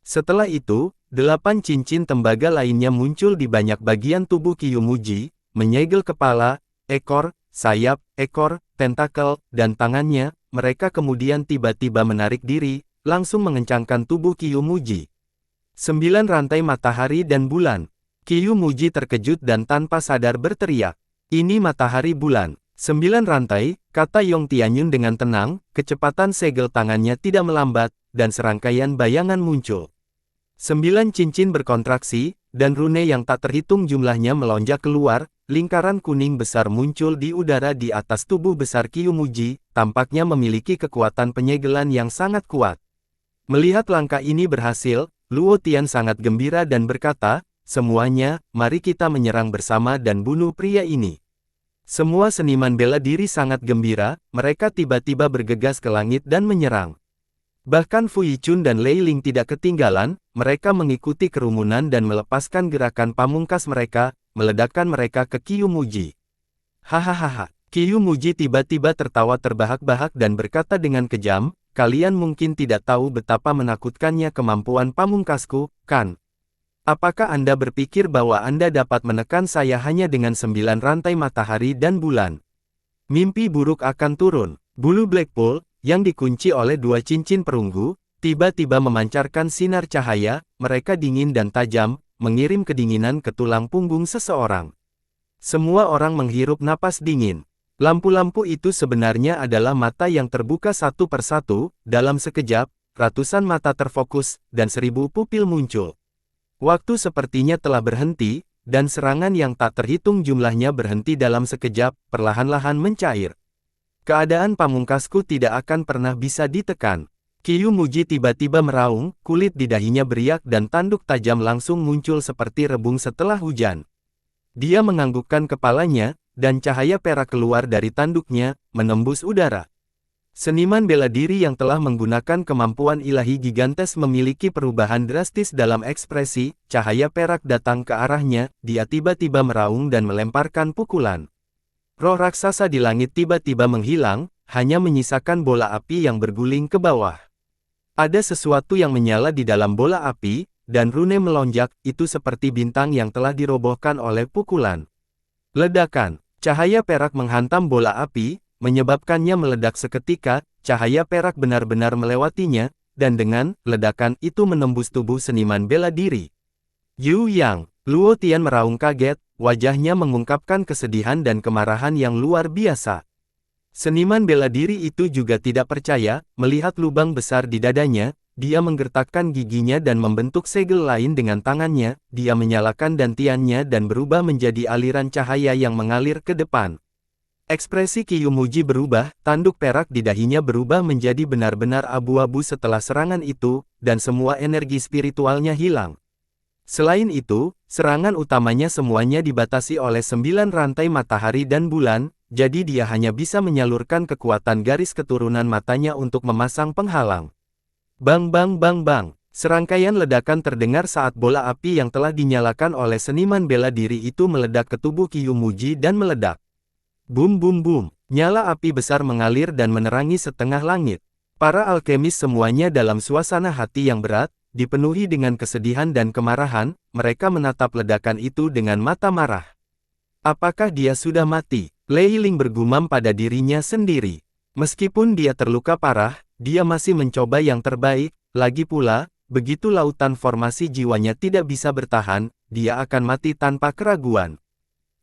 Setelah itu, 8 cincin tembaga lainnya muncul di banyak bagian tubuh Qiu Muji, menyegel kepala, ekor, sayap, ekor, tentakel, dan tangannya, mereka kemudian tiba-tiba menarik diri, langsung mengencangkan tubuh Qiu Muji. 9 rantai matahari dan bulan. Qiu Muji terkejut dan tanpa sadar berteriak. Ini matahari bulan. 9 rantai, kata Yong Tianyun dengan tenang, kecepatan segel tangannya tidak melambat, dan serangkaian bayangan muncul. 9 cincin berkontraksi, dan rune yang tak terhitung jumlahnya melonjak keluar, lingkaran kuning besar muncul di udara di atas tubuh besar Qiu Muji, tampaknya memiliki kekuatan penyegelan yang sangat kuat. Melihat langkah ini berhasil, Luo Tian sangat gembira dan berkata, semuanya, mari kita menyerang bersama dan bunuh pria ini. Semua seniman bela diri sangat gembira, mereka tiba-tiba bergegas ke langit dan menyerang. Bahkan Fu Yichun dan Lei Ling tidak ketinggalan, mereka mengikuti kerumunan dan melepaskan gerakan pamungkas mereka, meledakkan mereka ke Qiyu Muji. Hahaha, Qiyu Muji tiba-tiba tertawa terbahak-bahak dan berkata dengan kejam, kalian mungkin tidak tahu betapa menakutkannya kemampuan pamungkasku, kan? Apakah Anda berpikir bahwa Anda dapat menekan saya hanya dengan 9 rantai matahari dan bulan? Mimpi buruk akan turun. Bulu Blackpool, yang dikunci oleh 2 cincin perunggu, tiba-tiba memancarkan sinar cahaya, mereka dingin dan tajam, mengirim kedinginan ke tulang punggung seseorang. Semua orang menghirup napas dingin. Lampu-lampu itu sebenarnya adalah mata yang terbuka satu persatu, dalam sekejap, ratusan mata terfokus, dan 1000 pupil muncul. Waktu sepertinya telah berhenti, dan serangan yang tak terhitung jumlahnya berhenti dalam sekejap, perlahan-lahan mencair. Keadaan pamungkasku tidak akan pernah bisa ditekan. Qiyu Muji tiba-tiba meraung, kulit di dahinya beriak dan tanduk tajam langsung muncul seperti rebung setelah hujan. Dia menganggukkan kepalanya, dan cahaya perak keluar dari tanduknya, menembus udara. Seniman bela diri yang telah menggunakan kemampuan ilahi gigantes memiliki perubahan drastis dalam ekspresi, cahaya perak datang ke arahnya, dia tiba-tiba meraung dan melemparkan pukulan. Roh raksasa di langit tiba-tiba menghilang, hanya menyisakan bola api yang berguling ke bawah. Ada sesuatu yang menyala di dalam bola api, dan rune melonjak, itu seperti bintang yang telah dirobohkan oleh pukulan. Ledakan, cahaya perak menghantam bola api, menyebabkannya meledak seketika, cahaya perak benar-benar melewatinya, dan dengan ledakan itu menembus tubuh seniman bela diri. Yu Yang, Luo Tian meraung kaget, wajahnya mengungkapkan kesedihan dan kemarahan yang luar biasa. Seniman bela diri itu juga tidak percaya, melihat lubang besar di dadanya, dia menggertakkan giginya dan membentuk segel lain dengan tangannya, dia menyalakan dantiannya dan berubah menjadi aliran cahaya yang mengalir ke depan. Ekspresi Qiyu Muji berubah, tanduk perak di dahinya berubah menjadi benar-benar abu-abu setelah serangan itu, dan semua energi spiritualnya hilang. Selain itu, serangan utamanya semuanya dibatasi oleh 9 rantai matahari dan bulan, jadi dia hanya bisa menyalurkan kekuatan garis keturunan matanya untuk memasang penghalang. Bang bang bang bang, serangkaian ledakan terdengar saat bola api yang telah dinyalakan oleh seniman bela diri itu meledak ke tubuh Qiyu Muji dan meledak. Bum bum bum, nyala api besar mengalir dan menerangi setengah langit. Para alkemis semuanya dalam suasana hati yang berat, dipenuhi dengan kesedihan dan kemarahan, mereka menatap ledakan itu dengan mata marah. Apakah dia sudah mati? Lei Ling bergumam pada dirinya sendiri. Meskipun dia terluka parah, dia masih mencoba yang terbaik, lagi pula, begitu lautan formasi jiwanya tidak bisa bertahan, dia akan mati tanpa keraguan.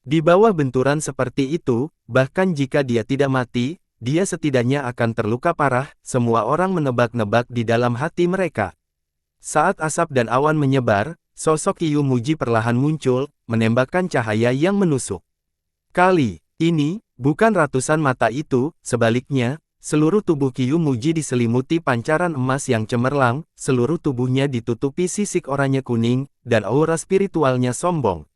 Di bawah benturan seperti itu, bahkan jika dia tidak mati, dia setidaknya akan terluka parah, semua orang menebak-nebak di dalam hati mereka. Saat asap dan awan menyebar, sosok Qiyu Muji perlahan muncul, menembakkan cahaya yang menusuk. Kali ini, bukan ratusan mata itu, sebaliknya, seluruh tubuh Qiyu Muji diselimuti pancaran emas yang cemerlang, seluruh tubuhnya ditutupi sisik oranye kuning, dan aura spiritualnya sombong.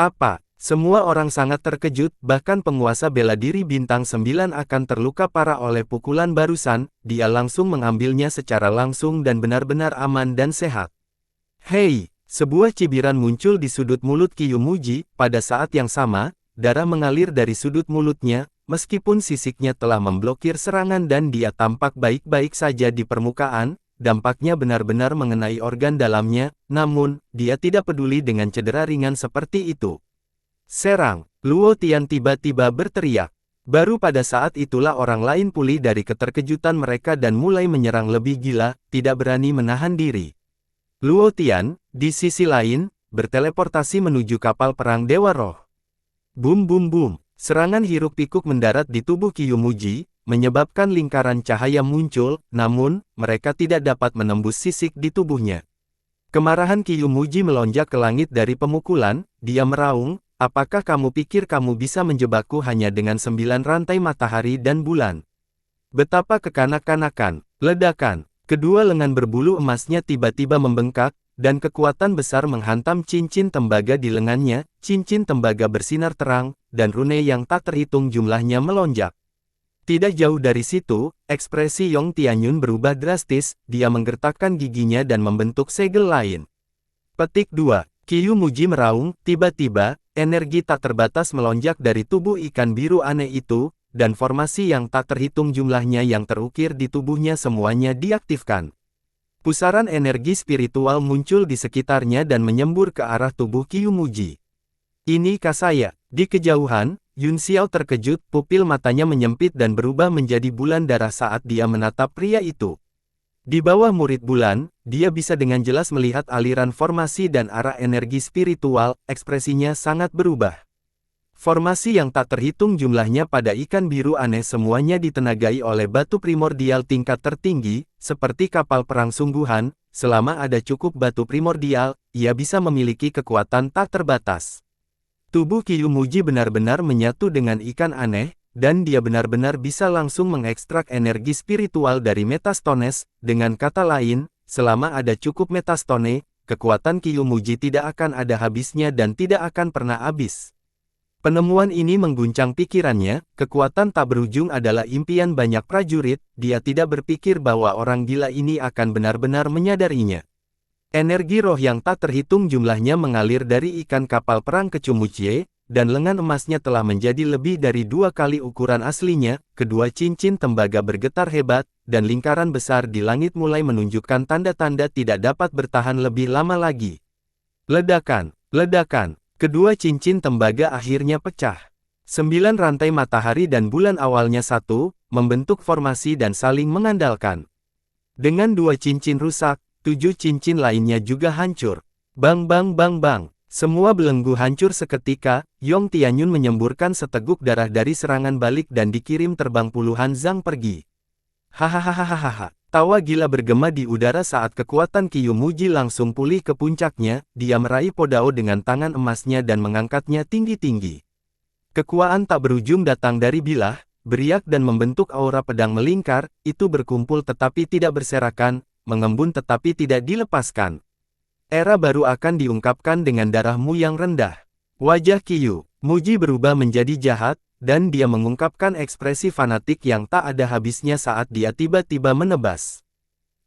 Apa? Semua orang sangat terkejut, bahkan penguasa bela diri bintang 9 akan terluka parah oleh pukulan barusan, dia langsung mengambilnya secara langsung dan benar-benar aman dan sehat. Hei, sebuah cibiran muncul di sudut mulut Qiyu Muji, pada saat yang sama, darah mengalir dari sudut mulutnya, meskipun sisiknya telah memblokir serangan dan dia tampak baik-baik saja di permukaan, dampaknya benar-benar mengenai organ dalamnya, namun, dia tidak peduli dengan cedera ringan seperti itu. Serang, Luo Tian tiba-tiba berteriak. Baru pada saat itulah orang lain pulih dari keterkejutan mereka dan mulai menyerang lebih gila, tidak berani menahan diri. Luo Tian, di sisi lain, berteleportasi menuju kapal perang Dewa Roh. Bum bum bum, serangan hiruk-pikuk mendarat di tubuh Qiyu Muji, menyebabkan lingkaran cahaya muncul, namun, mereka tidak dapat menembus sisik di tubuhnya. Kemarahan Qiyu Muji melonjak ke langit dari pemukulan, dia meraung, apakah kamu pikir kamu bisa menjebakku hanya dengan 9 rantai matahari dan bulan? Betapa kekanak-kanakan, ledakan, kedua lengan berbulu emasnya tiba-tiba membengkak, dan kekuatan besar menghantam cincin tembaga di lengannya, cincin tembaga bersinar terang, dan rune yang tak terhitung jumlahnya melonjak. Tidak jauh dari situ, ekspresi Yong Tianyun berubah drastis, dia menggertakkan giginya dan membentuk segel lain. Petik 2. Qiyu Muji meraung, tiba-tiba, energi tak terbatas melonjak dari tubuh ikan biru aneh itu, dan formasi yang tak terhitung jumlahnya yang terukir di tubuhnya semuanya diaktifkan. Pusaran energi spiritual muncul di sekitarnya dan menyembur ke arah tubuh Qiyu Muji. Ini Kasaya. Di kejauhan, Yun Xiao terkejut, pupil matanya menyempit dan berubah menjadi bulan darah saat dia menatap pria itu. Di bawah murid bulan, dia bisa dengan jelas melihat aliran formasi dan arah energi spiritual, ekspresinya sangat berubah. Formasi yang tak terhitung jumlahnya pada ikan biru aneh semuanya ditenagai oleh batu primordial tingkat tertinggi, seperti kapal perang sungguhan. Selama ada cukup batu primordial, ia bisa memiliki kekuatan tak terbatas. Tubuh Qiyu Muji benar-benar menyatu dengan ikan aneh, dan dia benar-benar bisa langsung mengekstrak energi spiritual dari metastones. Dengan kata lain, selama ada cukup metastone, kekuatan Qiyu Muji tidak akan ada habisnya dan tidak akan pernah habis. Penemuan ini mengguncang pikirannya, kekuatan tak berujung adalah impian banyak prajurit, dia tidak berpikir bahwa orang gila ini akan benar-benar menyadarinya. Energi roh yang tak terhitung jumlahnya mengalir dari ikan kapal perang Kecumucie, dan lengan emasnya telah menjadi lebih dari 2 kali ukuran aslinya, kedua cincin tembaga bergetar hebat, dan lingkaran besar di langit mulai menunjukkan tanda-tanda tidak dapat bertahan lebih lama lagi. Ledakan, ledakan, kedua cincin tembaga akhirnya pecah. 9 rantai matahari dan bulan awalnya satu, membentuk formasi dan saling mengandalkan. Dengan 2 cincin rusak, 7 cincin lainnya juga hancur. Bang bang bang bang. Semua belenggu hancur seketika, Yong Tianyun menyemburkan seteguk darah dari serangan balik dan dikirim terbang puluhan zang pergi. Hahaha. Tawa gila bergema di udara saat kekuatan Qiyu Muji langsung pulih ke puncaknya, dia meraih Podao dengan tangan emasnya dan mengangkatnya tinggi-tinggi. Kekuatan tak berujung datang dari bilah, beriak dan membentuk aura pedang melingkar, itu berkumpul tetapi tidak berserakan, mengembun tetapi tidak dilepaskan. Era baru akan diungkapkan dengan darahmu yang rendah. Wajah Qiyu Muji berubah menjadi jahat, dan dia mengungkapkan ekspresi fanatik yang tak ada habisnya saat dia tiba-tiba menebas.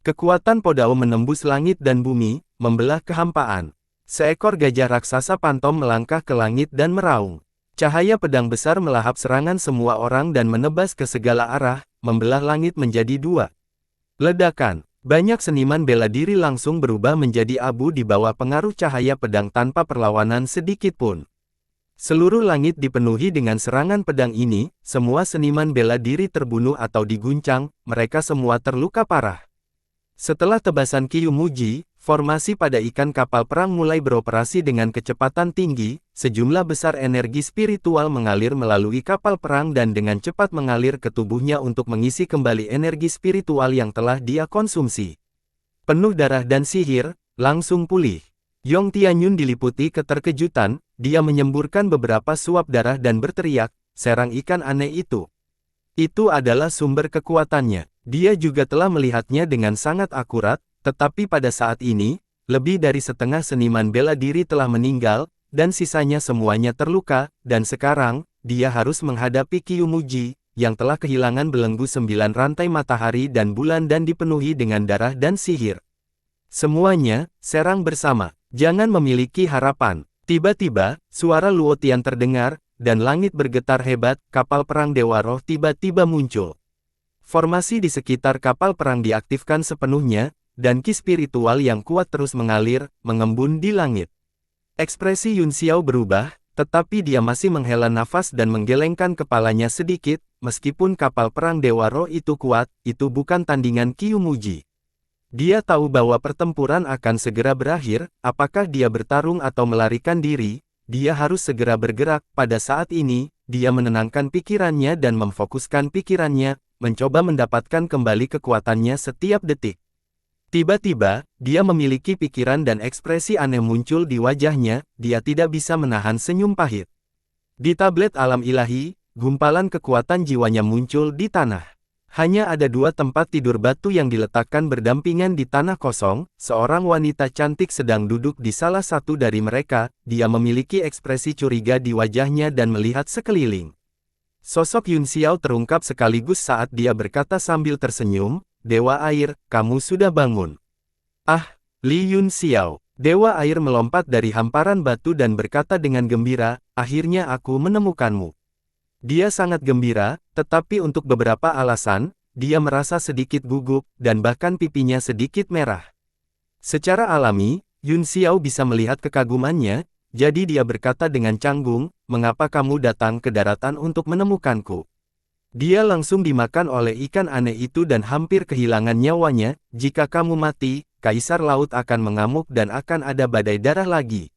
Kekuatan Podao menembus langit dan bumi, membelah kehampaan. Seekor gajah raksasa pantom melangkah ke langit dan meraung. Cahaya pedang besar melahap serangan semua orang dan menebas ke segala arah, membelah langit menjadi 2. Ledakan. Banyak seniman bela diri langsung berubah menjadi abu di bawah pengaruh cahaya pedang tanpa perlawanan sedikit pun. Seluruh langit dipenuhi dengan serangan pedang ini, semua seniman bela diri terbunuh atau diguncang, mereka semua terluka parah. Setelah tebasan Qiyu Muji, formasi pada ikan kapal perang mulai beroperasi dengan kecepatan tinggi, sejumlah besar energi spiritual mengalir melalui kapal perang dan dengan cepat mengalir ke tubuhnya untuk mengisi kembali energi spiritual yang telah dia konsumsi. Penuh darah dan sihir, langsung pulih. Yong Tianyun diliputi keterkejutan, dia menyemburkan beberapa suap darah dan berteriak, serang ikan aneh itu. Itu adalah sumber kekuatannya. Dia juga telah melihatnya dengan sangat akurat, tetapi pada saat ini, lebih dari setengah seniman bela diri telah meninggal, dan sisanya semuanya terluka, dan sekarang, dia harus menghadapi Qiyu Muji, yang telah kehilangan belenggu 9 rantai matahari dan bulan dan dipenuhi dengan darah dan sihir. Semuanya, serang bersama, jangan memiliki harapan. Tiba-tiba, suara Luo Tian terdengar, dan langit bergetar hebat, kapal perang Dewa Roh tiba-tiba muncul. Formasi di sekitar kapal perang diaktifkan sepenuhnya, dan ki spiritual yang kuat terus mengalir, mengembun di langit. Ekspresi Yun Xiao berubah, tetapi dia masih menghela nafas dan menggelengkan kepalanya sedikit, meskipun kapal perang Dewa Roh itu kuat, itu bukan tandingan Qiyu Muji. Dia tahu bahwa pertempuran akan segera berakhir, apakah dia bertarung atau melarikan diri, dia harus segera bergerak. Pada saat ini, dia menenangkan pikirannya dan memfokuskan pikirannya, mencoba mendapatkan kembali kekuatannya setiap detik. Tiba-tiba, dia memiliki pikiran dan ekspresi aneh muncul di wajahnya, dia tidak bisa menahan senyum pahit. Di tablet alam ilahi, gumpalan kekuatan jiwanya muncul di tanah. Hanya ada 2 tempat tidur batu yang diletakkan berdampingan di tanah kosong, seorang wanita cantik sedang duduk di salah satu dari mereka, dia memiliki ekspresi curiga di wajahnya dan melihat sekeliling. Sosok Yun Xiao terungkap sekaligus saat dia berkata sambil tersenyum, Dewa Air, kamu sudah bangun. Ah, Li Yun Xiao. Dewa Air melompat dari hamparan batu dan berkata dengan gembira, akhirnya aku menemukanmu. Dia sangat gembira, tetapi untuk beberapa alasan, dia merasa sedikit gugup, dan bahkan pipinya sedikit merah. Secara alami, Yun Xiao bisa melihat kekagumannya, jadi dia berkata dengan canggung, mengapa kamu datang ke daratan untuk menemukanku? Dia langsung dimakan oleh ikan aneh itu dan hampir kehilangan nyawanya, jika kamu mati, Kaisar Laut akan mengamuk dan akan ada badai darah lagi.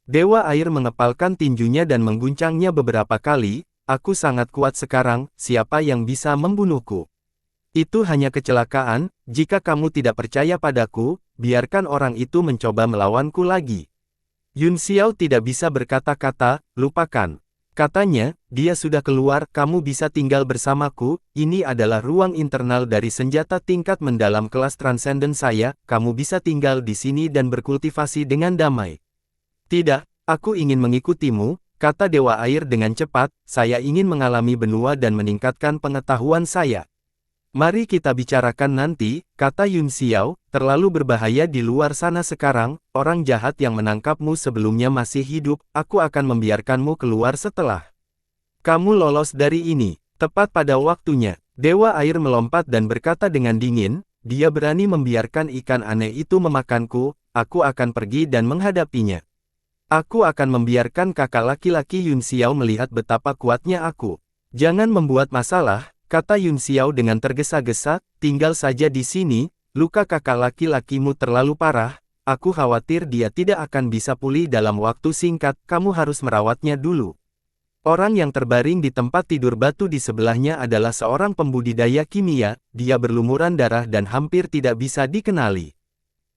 Dewa Air mengepalkan tinjunya dan mengguncangnya beberapa kali, aku sangat kuat sekarang, siapa yang bisa membunuhku? Itu hanya kecelakaan, jika kamu tidak percaya padaku, biarkan orang itu mencoba melawanku lagi. Yun Xiao tidak bisa berkata-kata, lupakan. Katanya, dia sudah keluar, kamu bisa tinggal bersamaku, ini adalah ruang internal dari senjata tingkat mendalam kelas transenden saya, kamu bisa tinggal di sini dan berkultivasi dengan damai. Tidak, aku ingin mengikutimu, kata Dewa Air dengan cepat, saya ingin mengalami benua dan meningkatkan pengetahuan saya. Mari kita bicarakan nanti, kata Yun Xiao, terlalu berbahaya di luar sana sekarang, orang jahat yang menangkapmu sebelumnya masih hidup, aku akan membiarkanmu keluar setelah kamu lolos dari ini. Tepat pada waktunya, Dewa Air melompat dan berkata dengan dingin, dia berani membiarkan ikan aneh itu memakanku, aku akan pergi dan menghadapinya. Aku akan membiarkan kakak laki-laki Yun Xiao melihat betapa kuatnya aku. Jangan membuat masalah, kata Yun Xiao dengan tergesa-gesa, tinggal saja di sini, luka kakak laki-lakimu terlalu parah, aku khawatir dia tidak akan bisa pulih dalam waktu singkat, kamu harus merawatnya dulu. Orang yang terbaring di tempat tidur batu di sebelahnya adalah seorang pembudidaya kimia, dia berlumuran darah dan hampir tidak bisa dikenali.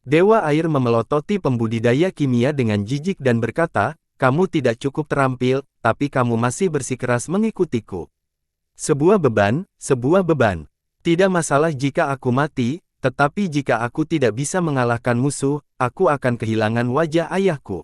Dewa Air memelototi pembudidaya kimia dengan jijik dan berkata, kamu tidak cukup terampil, tapi kamu masih bersikeras mengikutiku. Sebuah beban. Tidak masalah jika aku mati, tetapi jika aku tidak bisa mengalahkan musuh, aku akan kehilangan wajah ayahku.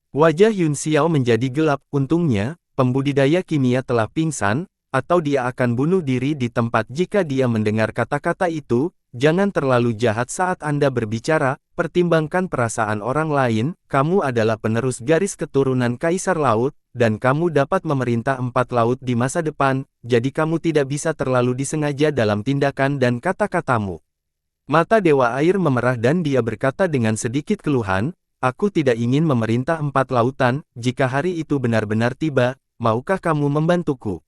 Wajah Yun Xiao menjadi gelap, untungnya, pembudidaya kimia telah pingsan, atau dia akan bunuh diri di tempat jika dia mendengar kata-kata itu. Jangan terlalu jahat saat Anda berbicara, pertimbangkan perasaan orang lain, kamu adalah penerus garis keturunan Kaisar Laut, dan kamu dapat memerintah 4 laut di masa depan, jadi kamu tidak bisa terlalu disengaja dalam tindakan dan kata-katamu. Mata Dewa Air memerah dan dia berkata dengan sedikit keluhan, aku tidak ingin memerintah 4 lautan, jika hari itu benar-benar tiba, maukah kamu membantuku?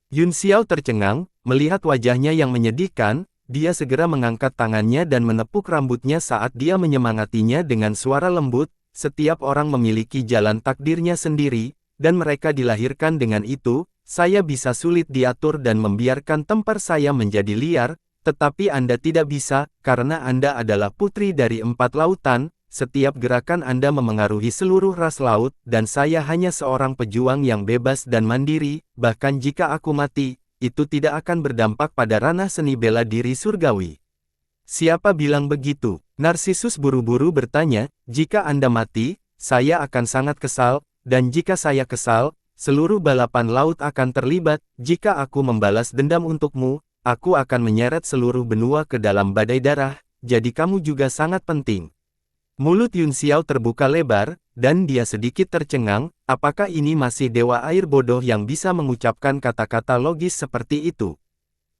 Yun Xiao tercengang, melihat wajahnya yang menyedihkan, dia segera mengangkat tangannya dan menepuk rambutnya saat dia menyemangatinya dengan suara lembut, setiap orang memiliki jalan takdirnya sendiri, dan mereka dilahirkan dengan itu, saya bisa sulit diatur dan membiarkan tempat saya menjadi liar, tetapi Anda tidak bisa, karena Anda adalah putri dari 4 lautan, setiap gerakan Anda memengaruhi seluruh ras laut, dan saya hanya seorang pejuang yang bebas dan mandiri, bahkan jika aku mati, itu tidak akan berdampak pada ranah seni bela diri surgawi. Siapa bilang begitu? Narsisus buru-buru bertanya, jika Anda mati, saya akan sangat kesal, dan jika saya kesal, seluruh balapan laut akan terlibat, jika aku membalas dendam untukmu, aku akan menyeret seluruh benua ke dalam badai darah, jadi kamu juga sangat penting. Mulut Yun Xiao terbuka lebar, dan dia sedikit tercengang, apakah ini masih Dewa Air bodoh yang bisa mengucapkan kata-kata logis seperti itu?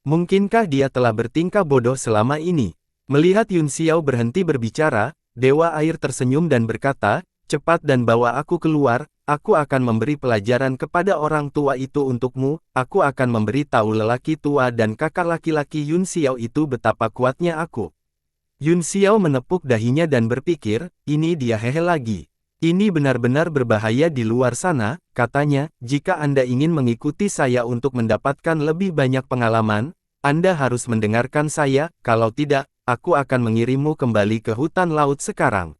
Mungkinkah dia telah bertingkah bodoh selama ini? Melihat Yun Xiao berhenti berbicara, Dewa Air tersenyum dan berkata, cepat dan bawa aku keluar, aku akan memberi pelajaran kepada orang tua itu untukmu, aku akan memberi tahu lelaki tua dan kakak laki-laki Yun Xiao itu betapa kuatnya aku. Yun Xiao menepuk dahinya dan berpikir, ini dia hehe lagi. Ini benar-benar berbahaya di luar sana, katanya, jika Anda ingin mengikuti saya untuk mendapatkan lebih banyak pengalaman, Anda harus mendengarkan saya, kalau tidak, aku akan mengirimmu kembali ke hutan laut sekarang.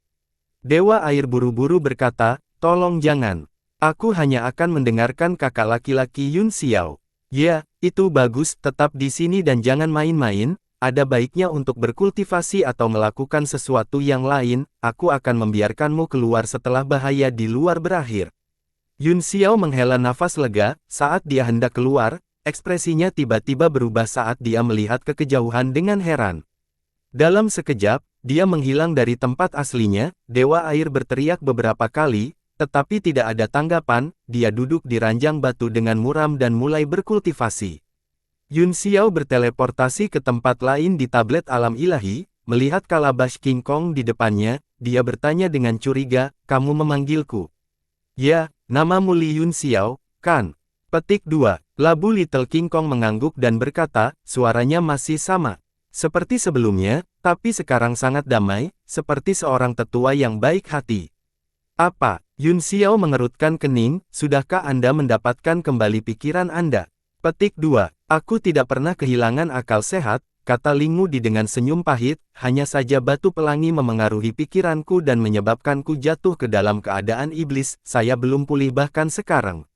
Dewa Air buru-buru berkata, tolong jangan. Aku hanya akan mendengarkan kakak laki-laki Yun Xiao. Ya, itu bagus, tetap di sini dan jangan main-main. Ada baiknya untuk berkultivasi atau melakukan sesuatu yang lain, aku akan membiarkanmu keluar setelah bahaya di luar berakhir. Yun Xiao menghela nafas lega, saat dia hendak keluar, Ekspresinya tiba-tiba berubah saat dia melihat ke kejauhan dengan heran. Dalam sekejap, dia menghilang dari tempat aslinya, Dewa Air berteriak beberapa kali, tetapi tidak ada tanggapan, dia duduk di ranjang batu dengan muram dan mulai berkultivasi. Yun Xiao berteleportasi ke tempat lain di tablet alam ilahi, melihat kalabash King Kong di depannya, dia bertanya dengan curiga, kamu memanggilku? Ya, namamu Li Yun Xiao, kan? Petik 2. Labu Little King Kong mengangguk dan berkata, suaranya masih sama. Seperti sebelumnya, tapi sekarang sangat damai, seperti seorang tetua yang baik hati. Apa? Yun Xiao mengerutkan kening, sudahkah Anda mendapatkan kembali pikiran Anda? Petik 2. Aku tidak pernah kehilangan akal sehat, kata Ling Mudi dengan senyum pahit, hanya saja batu pelangi memengaruhi pikiranku dan menyebabkanku jatuh ke dalam keadaan iblis, saya belum pulih bahkan sekarang.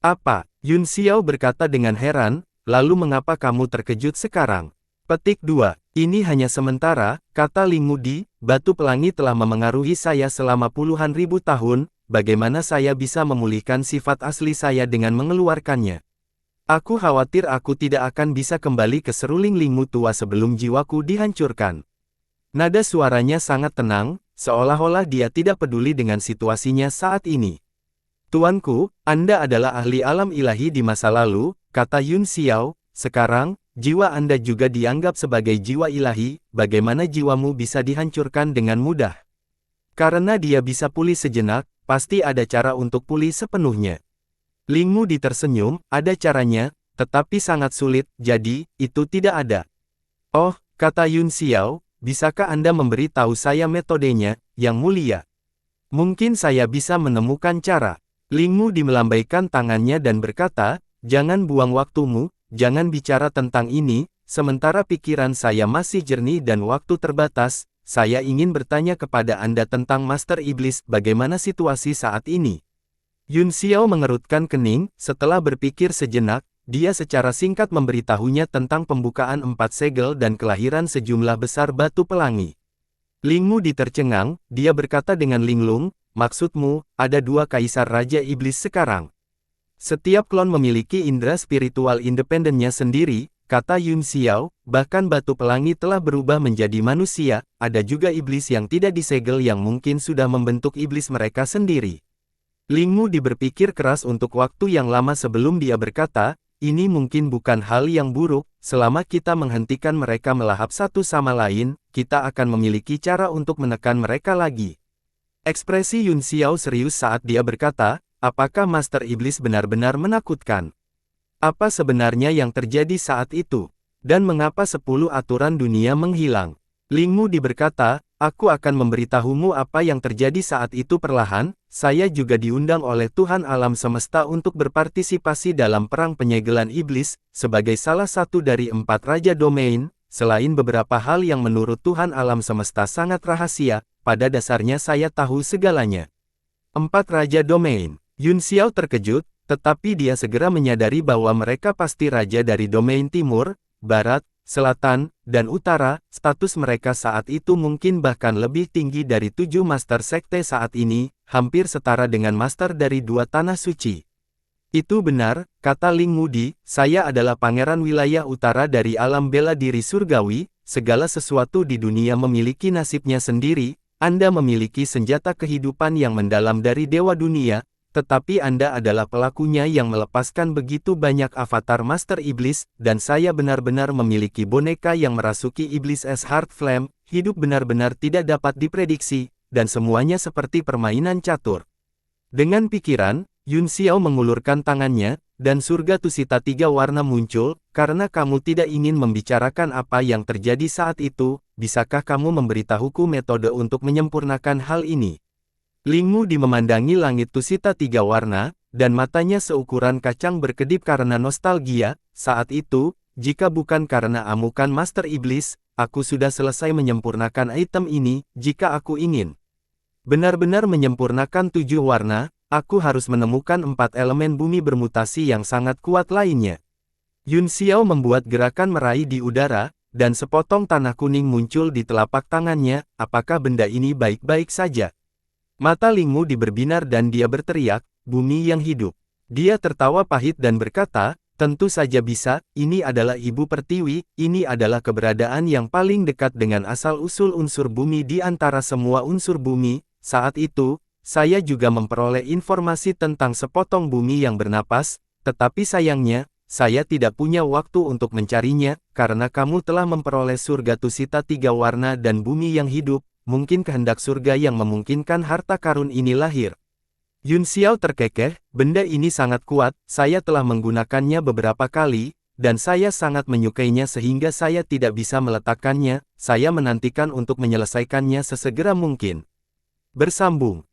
Apa? Yun Xiao berkata dengan heran, lalu mengapa kamu terkejut sekarang? Petik 2. Ini hanya sementara, kata Ling Mudi, batu pelangi telah memengaruhi saya selama puluhan ribu tahun, bagaimana saya bisa memulihkan sifat asli saya dengan mengeluarkannya? Aku khawatir aku tidak akan bisa kembali ke seruling Lingmu tua sebelum jiwaku dihancurkan. Nada suaranya sangat tenang, seolah-olah dia tidak peduli dengan situasinya saat ini. Tuanku, Anda adalah ahli alam ilahi di masa lalu, kata Yun Xiao, sekarang, jiwa Anda juga dianggap sebagai jiwa ilahi, bagaimana jiwamu bisa dihancurkan dengan mudah? Karena dia bisa pulih sejenak, pasti ada cara untuk pulih sepenuhnya. Ling Mudi tersenyum, ada caranya, tetapi sangat sulit, jadi, itu tidak ada. Oh, kata Yun Xiao, bisakah Anda memberi tahu saya metodenya, yang mulia? Mungkin saya bisa menemukan cara. Ling Mudi melambaikan tangannya dan berkata, jangan buang waktumu, jangan bicara tentang ini, sementara pikiran saya masih jernih dan waktu terbatas, saya ingin bertanya kepada Anda tentang Master Iblis, bagaimana situasi saat ini? Yun Xiao mengerutkan kening, setelah berpikir sejenak, dia secara singkat memberitahunya tentang pembukaan 4 segel dan kelahiran sejumlah besar batu pelangi. Ling Mudi tercengang, dia berkata dengan linglung, maksudmu, ada 2 kaisar Raja Iblis sekarang. Setiap klon memiliki indera spiritual independennya sendiri, kata Yun Xiao, bahkan batu pelangi telah berubah menjadi manusia, ada juga iblis yang tidak disegel yang mungkin sudah membentuk iblis mereka sendiri. Ling Mudi berpikir keras untuk waktu yang lama sebelum dia berkata, ini mungkin bukan hal yang buruk, selama kita menghentikan mereka melahap satu sama lain, kita akan memiliki cara untuk menekan mereka lagi. Ekspresi Yun Xiao serius saat dia berkata, apakah Master Iblis benar-benar menakutkan? Apa sebenarnya yang terjadi saat itu? Dan mengapa 10 aturan dunia menghilang? Ling Mudi berkata, aku akan memberitahumu apa yang terjadi saat itu perlahan, saya juga diundang oleh Tuhan Alam Semesta untuk berpartisipasi dalam perang penyegelan iblis, sebagai salah satu dari 4 Raja Domain, selain beberapa hal yang menurut Tuhan Alam Semesta sangat rahasia, pada dasarnya saya tahu segalanya. 4 Raja Domain. Yun Xiao terkejut, tetapi dia segera menyadari bahwa mereka pasti raja dari domain timur, barat, selatan, dan utara. Status mereka saat itu mungkin bahkan lebih tinggi dari 7 master sekte saat ini, hampir setara dengan master dari 2 tanah suci. Itu benar, kata Ling Mudi, saya adalah pangeran wilayah utara dari alam bela diri surgawi, segala sesuatu di dunia memiliki nasibnya sendiri. Anda memiliki senjata kehidupan yang mendalam dari dewa dunia, tetapi Anda adalah pelakunya yang melepaskan begitu banyak avatar Master Iblis, dan saya benar-benar memiliki boneka yang merasuki Iblis S Heart Flame, hidup benar-benar tidak dapat diprediksi, dan semuanya seperti permainan catur. Dengan pikiran, Yun Xiao mengulurkan tangannya, dan surga Tusita 3 warna muncul, karena kamu tidak ingin membicarakan apa yang terjadi saat itu, bisakah kamu memberitahuku metode untuk menyempurnakan hal ini? Ling Mudi memandangi langit Tusita 3 warna, dan matanya seukuran kacang berkedip karena nostalgia. Saat itu, jika bukan karena amukan Master Iblis, aku sudah selesai menyempurnakan item ini, jika aku ingin benar-benar menyempurnakan 7 warna, aku harus menemukan 4 elemen bumi bermutasi yang sangat kuat lainnya. Yun Xiao membuat gerakan meraih di udara, dan sepotong tanah kuning muncul di telapak tangannya. Apakah benda ini baik-baik saja? Mata Ling Mudi berbinar dan dia berteriak, bumi yang hidup. Dia tertawa pahit dan berkata, Tentu saja bisa, ini adalah Ibu Pertiwi, ini adalah keberadaan yang paling dekat dengan asal-usul unsur bumi di antara semua unsur bumi. Saat itu, saya juga memperoleh informasi tentang sepotong bumi yang bernapas, tetapi sayangnya, saya tidak punya waktu untuk mencarinya, karena kamu telah memperoleh surga Tusita 3 warna dan bumi yang hidup, mungkin kehendak surga yang memungkinkan harta karun ini lahir. Yun Xiao terkekeh, benda ini sangat kuat, saya telah menggunakannya beberapa kali, dan saya sangat menyukainya sehingga saya tidak bisa meletakkannya, saya menantikan untuk menyelesaikannya sesegera mungkin. Bersambung.